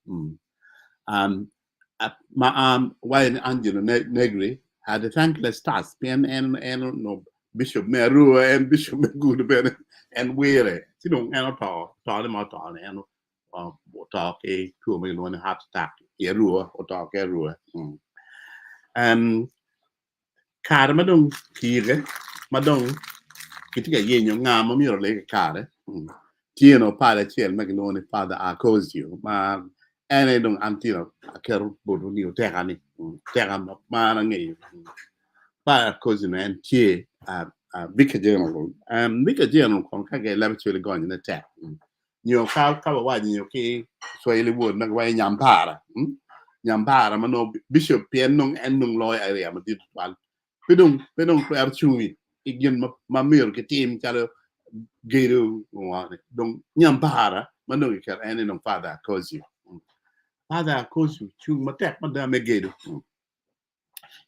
When Angelo Negri had a thankless task, and no Bishop Merua and Bishop Good and Weary. You know, and talk them out on and talk a 2 million heart attack, Erua or talk Erua. Cara madong kire, madong kitika yen yung nga Omyero leke kare. Tieno pare chiel magnoni father Akosio, ma ene dong antino akero bodu ni Oteka ni. Teka ma nangi. Pa Akosio no en tie Vicar General. Vicar General kon kage laboratory going in attack. Nyo ka wa nyo ki Swahili word na wa nyampara. Nyampara mano Bishop Pien nung en nung loy area ma dit wal. Pedung per chumi igen ma mir ke team chalo geru dong nyampara mano ke ene nung father Akosio. Father Akosio chung matek madame geru.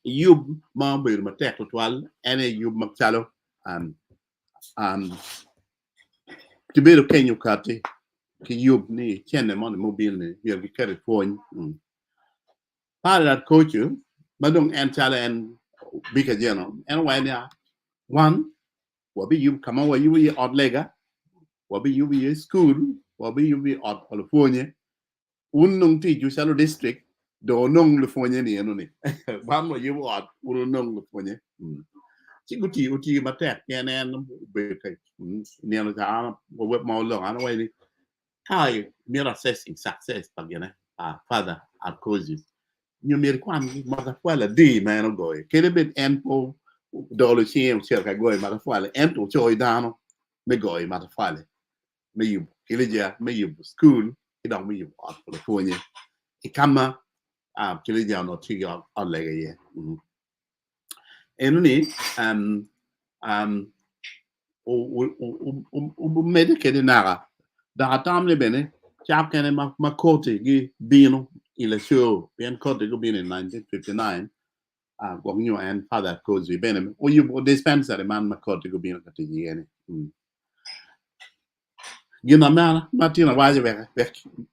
Yub ma bir matek twal ene yub makchalo Tibero Kenyo Kati, ki yub ni tiene mon mobile ni yer ki kere phone. Para coach you, madong entala and Vicar General. And when one, wabi you come over you be odd lega, wabi you be school, wabi you be odd California, unung ti you shallow district, do nung California ni anoni. Bamo you odd, unung California. Chikuti uti matek yan beke niano ta web mo long ano way how you're assessing success pag father Akosio you mir kwan matafuela di man goy kele bit enpo dolo chiem cerca goy matafuela ento choy dano me goy matafuela me you keleja me you school idong me you at California ikama keleja no tiga allega ye enuni medicate naga da tamle bene chap kene makote gi bino ile show bien kote go bino in 1959 gwangyo and father Akosio bene o you dispensary man makote go bino kati yene gina mana matina waje be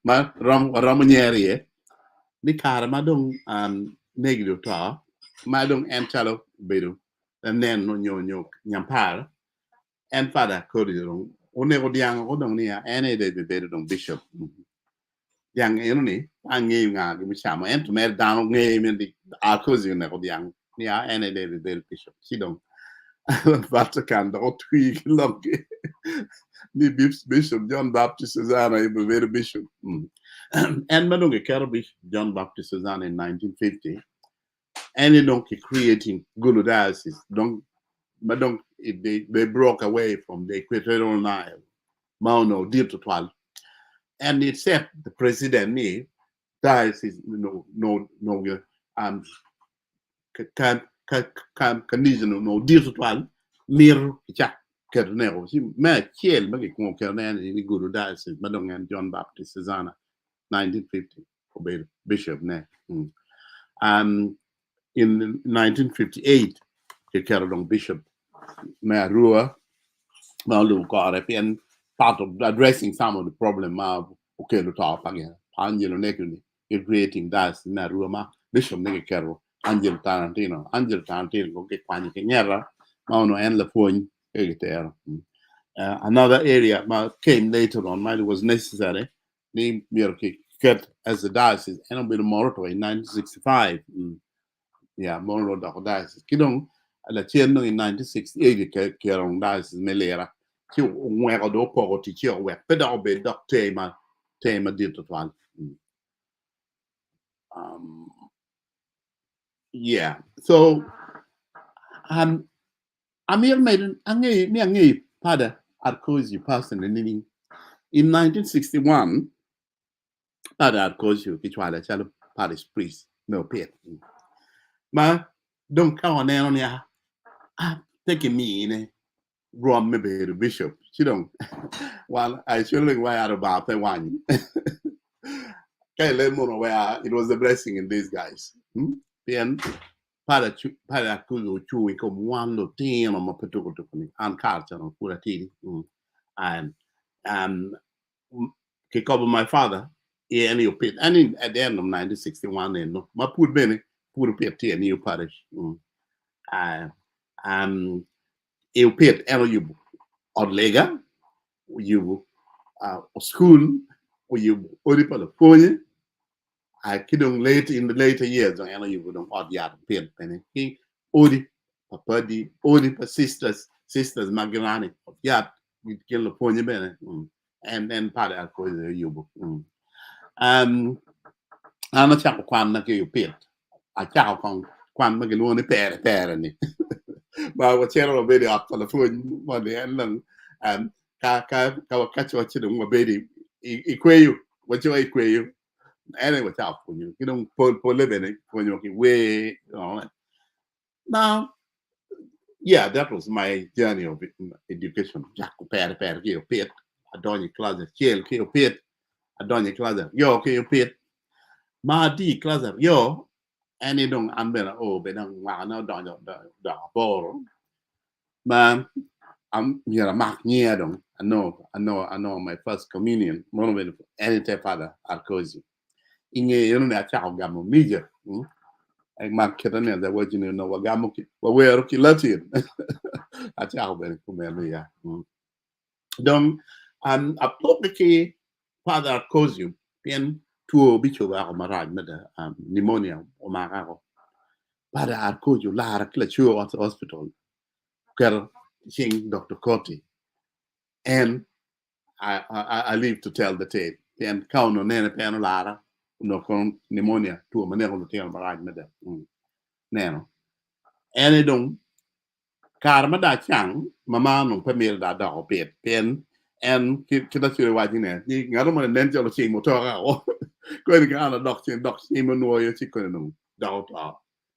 ma rom nyeri ni kara madong negro ta madong entalo bedu and then no nyo nyampara and father Akosio onego diang odong ni ene de bedu dong bishop yang ni angi nga mi chama ent mer dano nge mi di Akosio ne diang ni ene de bishop sidong Vatican do twi long ni bishop John Baptist Susanna ibe very bishop and madong ke John Baptist Susanna in 1950 and donc creating Gulu diocese donc madong they broke away from the equatorial Nile Mauno deal to 12 and it said the president ni diocese no no deal to 12 mir cha kernero si ma chiel ma ke ko kernel ni Gulu diocese madong and John Baptist Susanna 1950 obey bishop ne in 1958 ke kerong bishop Merua Malu Korepian part of addressing some of the problem of Okelo talk again. Angelo Negri creating that Naruma Bishop Negro Angelo Tarantino go get Pani Kenyera Mauno and La Fogne another area came later on it was necessary named Mirki cut as the diocese and a bit of Moroto in 1965 Moro diocese Kidong la Chierno in 1968 Kerong diocese Melera Ki wero do pogo ti chi we pedo be doc tema dit to yeah so Amir made angi father Akosio person in 1961 father Akosio kichwala chalo parish priest no pet ma don't count on ya taking me in Rom maybe the bishop. She don't. Well, I surely why out about the one. Where it was a blessing in these guys. Then para Akosio chui come one routine on my particular and culture on Puratini and cover my father, and you pit, and at the end of 1961, no, my put bene, put pit here new parish. You pit, and you or lega, you school, you only for the phone. I kidong late in the later years, and you would odd yard pit penny. He odi, papa di, odi for sisters, Magarani of yard, you kill the pony bene, and then part of you. Ana chako kwan na ke pit. A chako kwan magino ni pere ni. Ba wa chero ba bedi up the phone one day and then ka catch what you know baby ikweyu what you ikweyu anyway chao for you don't pull living when you way now yeah that was my journey of education jako pere ke pit a donny class chill ke pit a donny class yo ke pit ma di class yo any dong anbena benang wana da bor man I'm mark near them. I know my first communion moment any father arcosi in you know that child gamo major I mark kitane that what you know what gamo where okay latin a child ben come ya donc a public father arcosi bien tuo bicho ga maraj meda pneumonia o magaro father arcosi la kla chuo at hospital ker sing Dr. Coty and I live to tell the tale. And count on any pen lara, no con pneumonia to a manero to tell my mother. Nano. Any don't karma da chang, mamma no pamir da dog pet, pen, and kidasuri watching it. You got them and then tell the same motor. Going to go on a doctor and doctor, even know you're chicken doubt.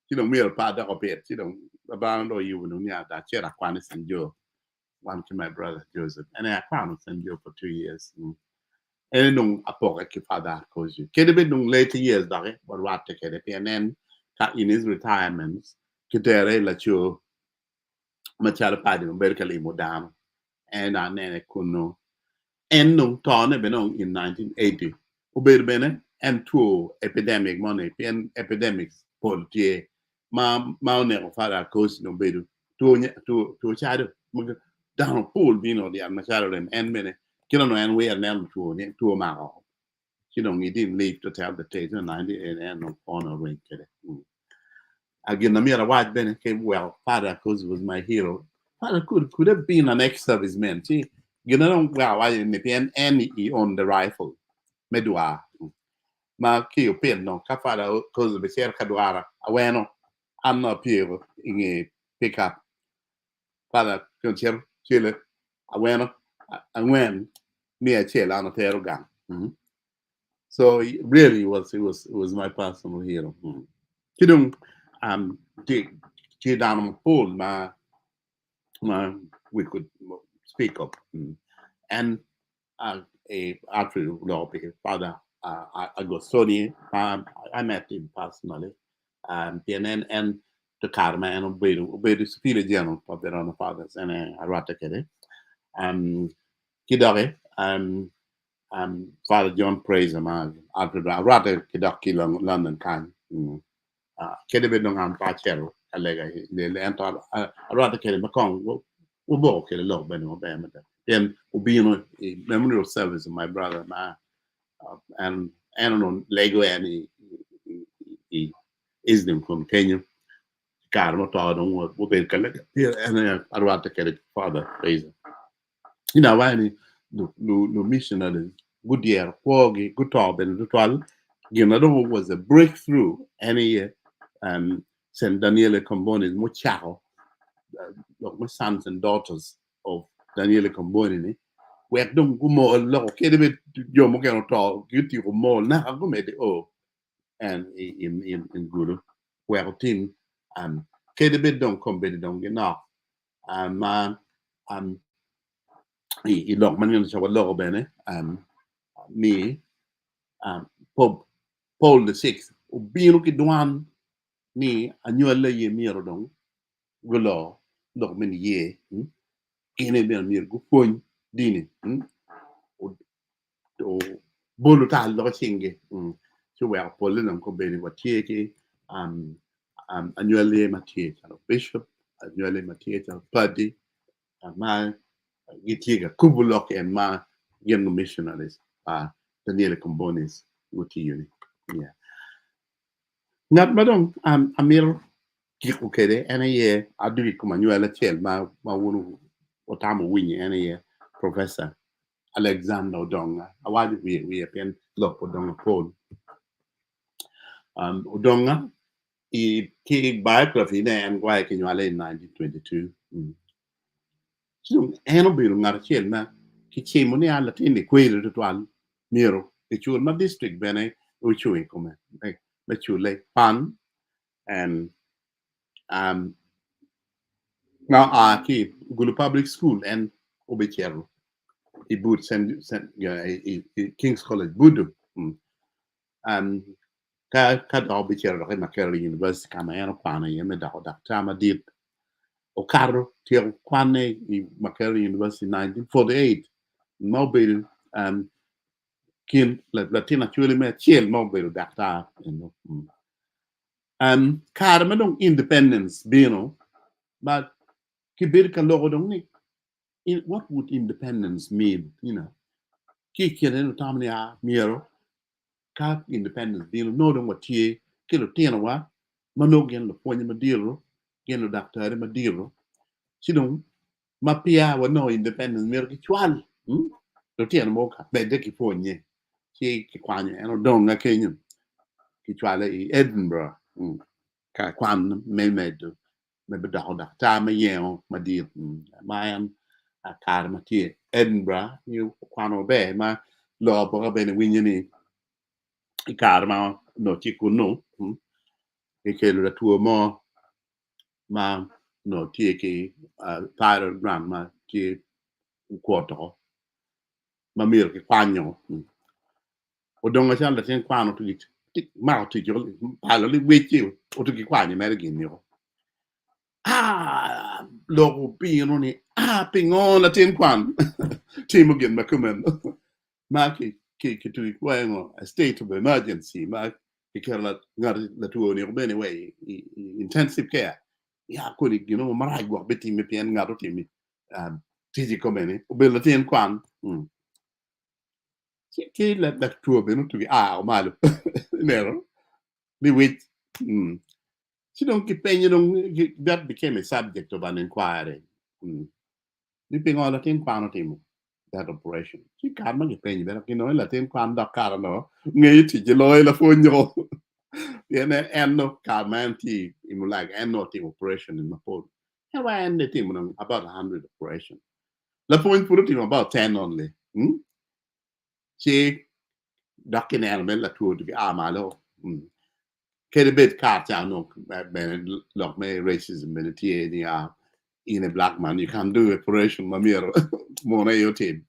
You know, mere part of it. You know, about or you know, yeah, that chair, Aquanis and Joe. One to my brother Joseph, and I found St. Joe for 2 years. And no apoca father cause you. Kid no later years, dog, but what take it and then in his retirement, Kitere let you Machara Paddy, Berkeley Modam, and our nene kuno. And no torn in 1980. Obey bene and two epidemic money, and epidemics, Pontier, Mount father cause no bedu to a child. Down pool vino the Macharo and many kilo and we are now to a mile. You know, he didn't leave to tell the tale 98 and no honor ring. Again, the mere white Ben came well, father cause was my hero. Father could have been an ex-serviceman. See, you know, well, I in the pen and he owned the rifle. Medua. Ma kill pin no, Cafada cause of the Sierra Caduara. Aweno, I'm not here in a pickup. Father, consider Chile. Aweno, and when near Chile on a tail gun. So it really it was my personal hero. Kidung down on pool my we could speak of and after law father Agostoni I met him personally and the karma and obey the general of their own fathers and I raticate Kidore Father John praise him after I rather Kidaki London kind Kedebe dong am pachero alega le entar arata kele makong wo bo kele lo beno be mata then ubino memorial service of my brother and on lego and is them from Kenya car no to don wo be kele and arata kele father praise you know why no missionary good year pogi good to ben ritual Ginado was a breakthrough any Saint Daniele Comboni, Muchao, my sons and daughters of Daniele Comboni, we had done more low, Kedibit, Yomogano talk, guilty of more now, go made the and in Guru, where team Kedibit don't come better, don't get enough. Man, he locked money on the show low bene, me, Pope Paul VI, Ubino Kidwan. Ni annual ye miro dong gulo dog men ye ene ben mir gu poñ dini to bolu ta lo chinge so we are pollen ko beni wa tie annually matie bishop annually matie party ma gitiga kubulok and ma gem missionaries Daniel Combonis wuti uni yeah nat madong amir kiku kede ene ye adui kuma nyuela chel ma wunu otamu winyi ene ye professor Alexander Odonga awadi we pen lok Odonga Paul Odonga I ki biography ne en gwa ki nyuala in 1922 so eno biru ngar chel na ki chimo ni ala tini kwere to twal miro ki chul ma district bene uchui kuma me chule pan and now ki gulu public school and obechero I boot send King's College budu ka do obechero ka Makerere University kama eno pana yeme da tama dit o carro tiel kwane I Makerere University 1948 mobile kin latina chule me chiel mobile dakta car madong independence bino but kibir ka logo dong ni what would independence mean ki kiene tamni miero ka independence bino no dong watie kilo tiena wa mano gen lo ponye madiro gen lo daktari madiro sidong mapia wa no independence miero ki chwal lo tiena mo ka bede ki ponye ki kwanye eno dong na kenyu ki chwale I Edinburgh ka kwan memedo me bedoda ta me yeo madir mayan akar matie Edinburgh you kwano be ma lo bo be ne winyini ikar ma no chikuno ikelo la tuo mo ma no tie ki thyroid gram ma ti kuoto ma mir ki kwanyo Odonga chan la ten kwano tu tik ma tu jo palo li wechi o tu ki kwanyo mere ginyo logo pino ni pingon la ten kwan timo gen makumen ma ki tu kwango a state of emergency ma ki kerla ngar la tuo ni bene way intensive care ya ko ni mara go beti mi pien ngaro timi tiji komene o be la ten kwan ki la tuo beno tu o malo nero ni wit that became a subject of an inquiry. Nipping all the thing quano timo that operation. She can't make a penny, but la tin quan da carano, nate, jeloi la funyo. Yene no carmanti, like no team operation in the port. How I end the team about 100 operation. La point put him about 10 only. She ducking element la tour to be armalo. Kede bit cat no look me racism in a black man you can do operation mamiro more your team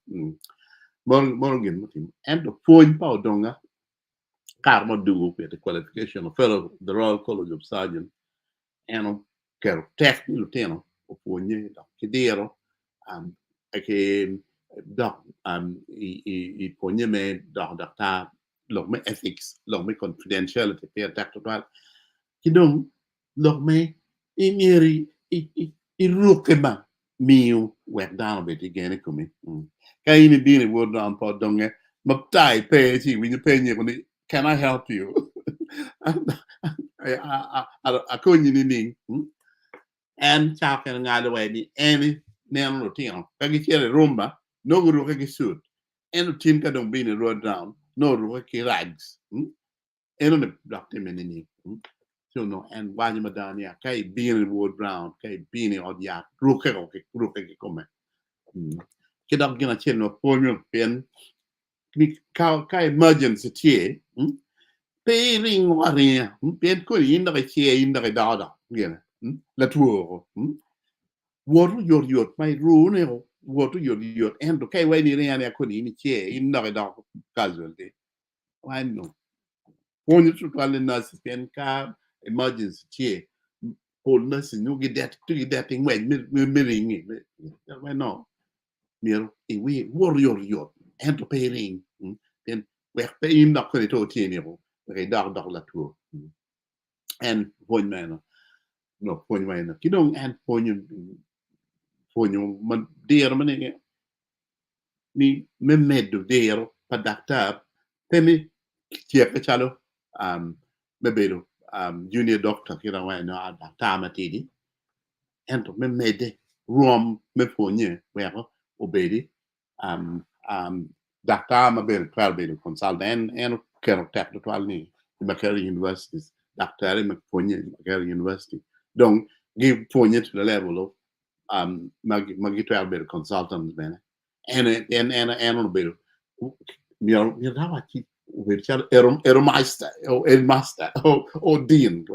morgan and the point power donga karma do with the qualification of fellow the Royal College of Surgeons and care tech lieutenant of one kidero ake doc I ponye me doctor look me ethics look me confidentiality pe tactile kidong look me imiri I rukema miu wet down bit again kumi kaini dini word down po donge maptai pe chi when you pay ni can I help you I couldn't ni and talking ngalo way ni any nem routine kagi chere rumba no guru kagi suit and tin ka dong bini road down no ru ki rags eno ne doctor menini so no and wani madania kai bini wood round kai bini odia ruke come kidam gina chen no ponyo pen mi ka emergency tie pe ring waria pen ko inda ka tie inda ka dada gena la tuo woru yor mai ru ne woru yor and kai wai ni ria ne ko ni tie inda ka dada casualty why no ponyo tu kale nas pen ka emergency tie wholeness in you get that thing when me ring why no mir we warrior ento pairing then we pay not going to tinio okay dog la tour and point man no point man you don't and point man dear man ni memedo dear padakta temi chia ka chalo mebelo junior doctor kira wa no adakta matidi ento memede rom me ponye wero obedi dakta mabel 12 belo consultant and kero tap to 12 ni Macquarie universities dakta me ponye Macquarie university donc give ponye to the level of magi 12 belo consultant bene and on belo mi rawa ki virtual master or dean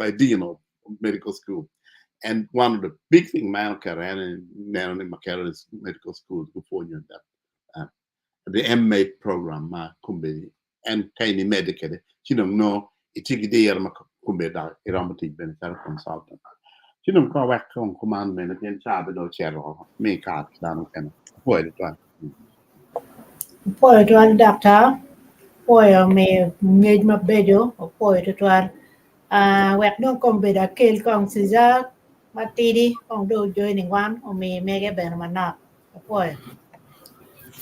of medical school. And one of the big things my career and Macquarie's medical school before you that the MMate program kumbe and tiny medical you don't know it take the kumbe da iramatic benefit consultant you don't go back on commandment and job no chero me card down can boy the one Poi to an doctor, poi me ngej ma bejo, poi to an wek no kombe da kel kong siza matidi kong do joining one o me mege ben mana. Poi.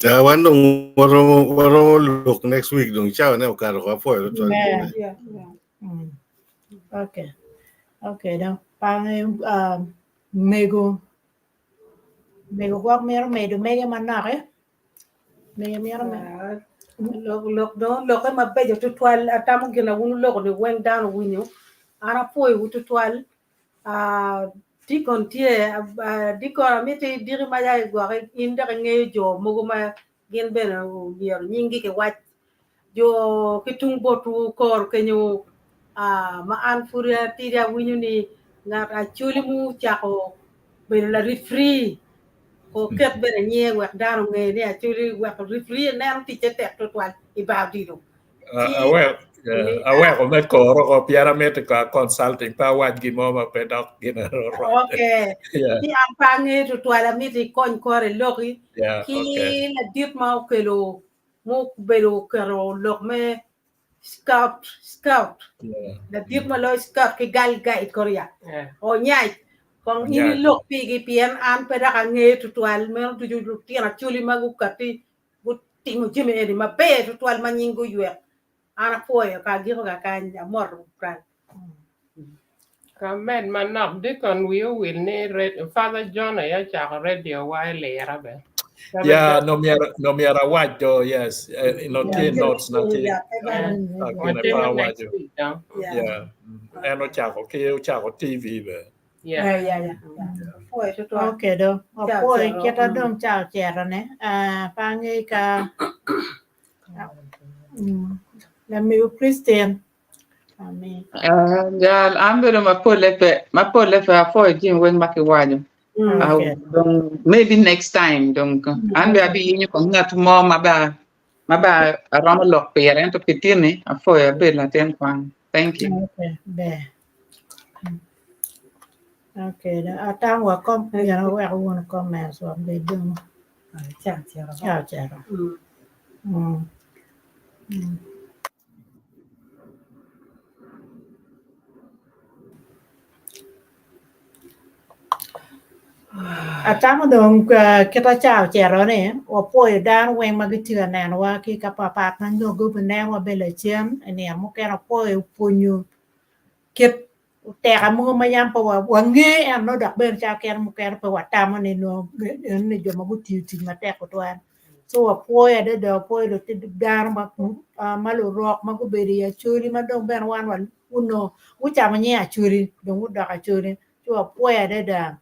One dong waro look next week dong chow ne okaro ko po to. Yeah. Okay. Okay đâu. Pang mego kwak mero medo mege mana ke. Mero me. Look ma bejo to 12 atamu gina wunu look de went down winyo ana poi wutu 12 dikon tie dikon amiti diri maya gore inda nge jo muguma gen bena biar nyingi ke wat jo kitung botu kor kenyo ma an furia tira winyo ni na achuli mu chako bela free ko ket bena nye wak daro nge ni achuli wak free na ti chetek to 12 about it. Aware of that or pyramid consulting power gimoma pedok okay ti ampange to twala miti kon kore loki ki la dip ma kelo mo belo kero lok me scout la dip ma lo scout ki gal guide korea o nyai kon ini lok pigi pien an pedaka nge to twal me to ju tiana chuli magu kati buti mo jime edi ma be to twal manyingo yue ana poyo ka giro ka kan amor kan Kamen manok dikon will ni Father John ya chak radio while rabe. Yeah, no miara wajo yes no tin notes na tin yeah eno chako ke chako TV be yeah Okay đâu. Poi kita dong chao chero ne. Pange ka la mi Christian. Amen. Jal ambero mapolepe afo jim wen makiwajo. Maybe next time donc ambe abi yinyo ko ngat mo maba aromo lok pere to pitini afo ya be la ten kwan. Thank you. Okay, be. Okay, atang wa kom ya wa won comment so be dum. Chao. Atamo dong kita chao chero ne o poi dan wen magitia nan wa ki ka papa kan do go bene wa bele chen ne mo ke ro poi punyu ket te ka mo ma yam pa wa nge an no dak ben cha ken mo ke pa wa tamo ne no ne jo ma guti ti ma te ko twan so a poi de do poi do ti dar ma lo rock ma go beri ya churi ma dong ben wan uno u cha ma nya churi dong u da ka churi so a poi de da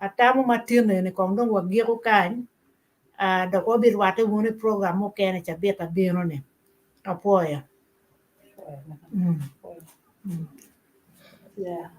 atamu matine ne kong dong wa giro kan da ko bir wate woni program mo kene cha beta bino ne apoya yeah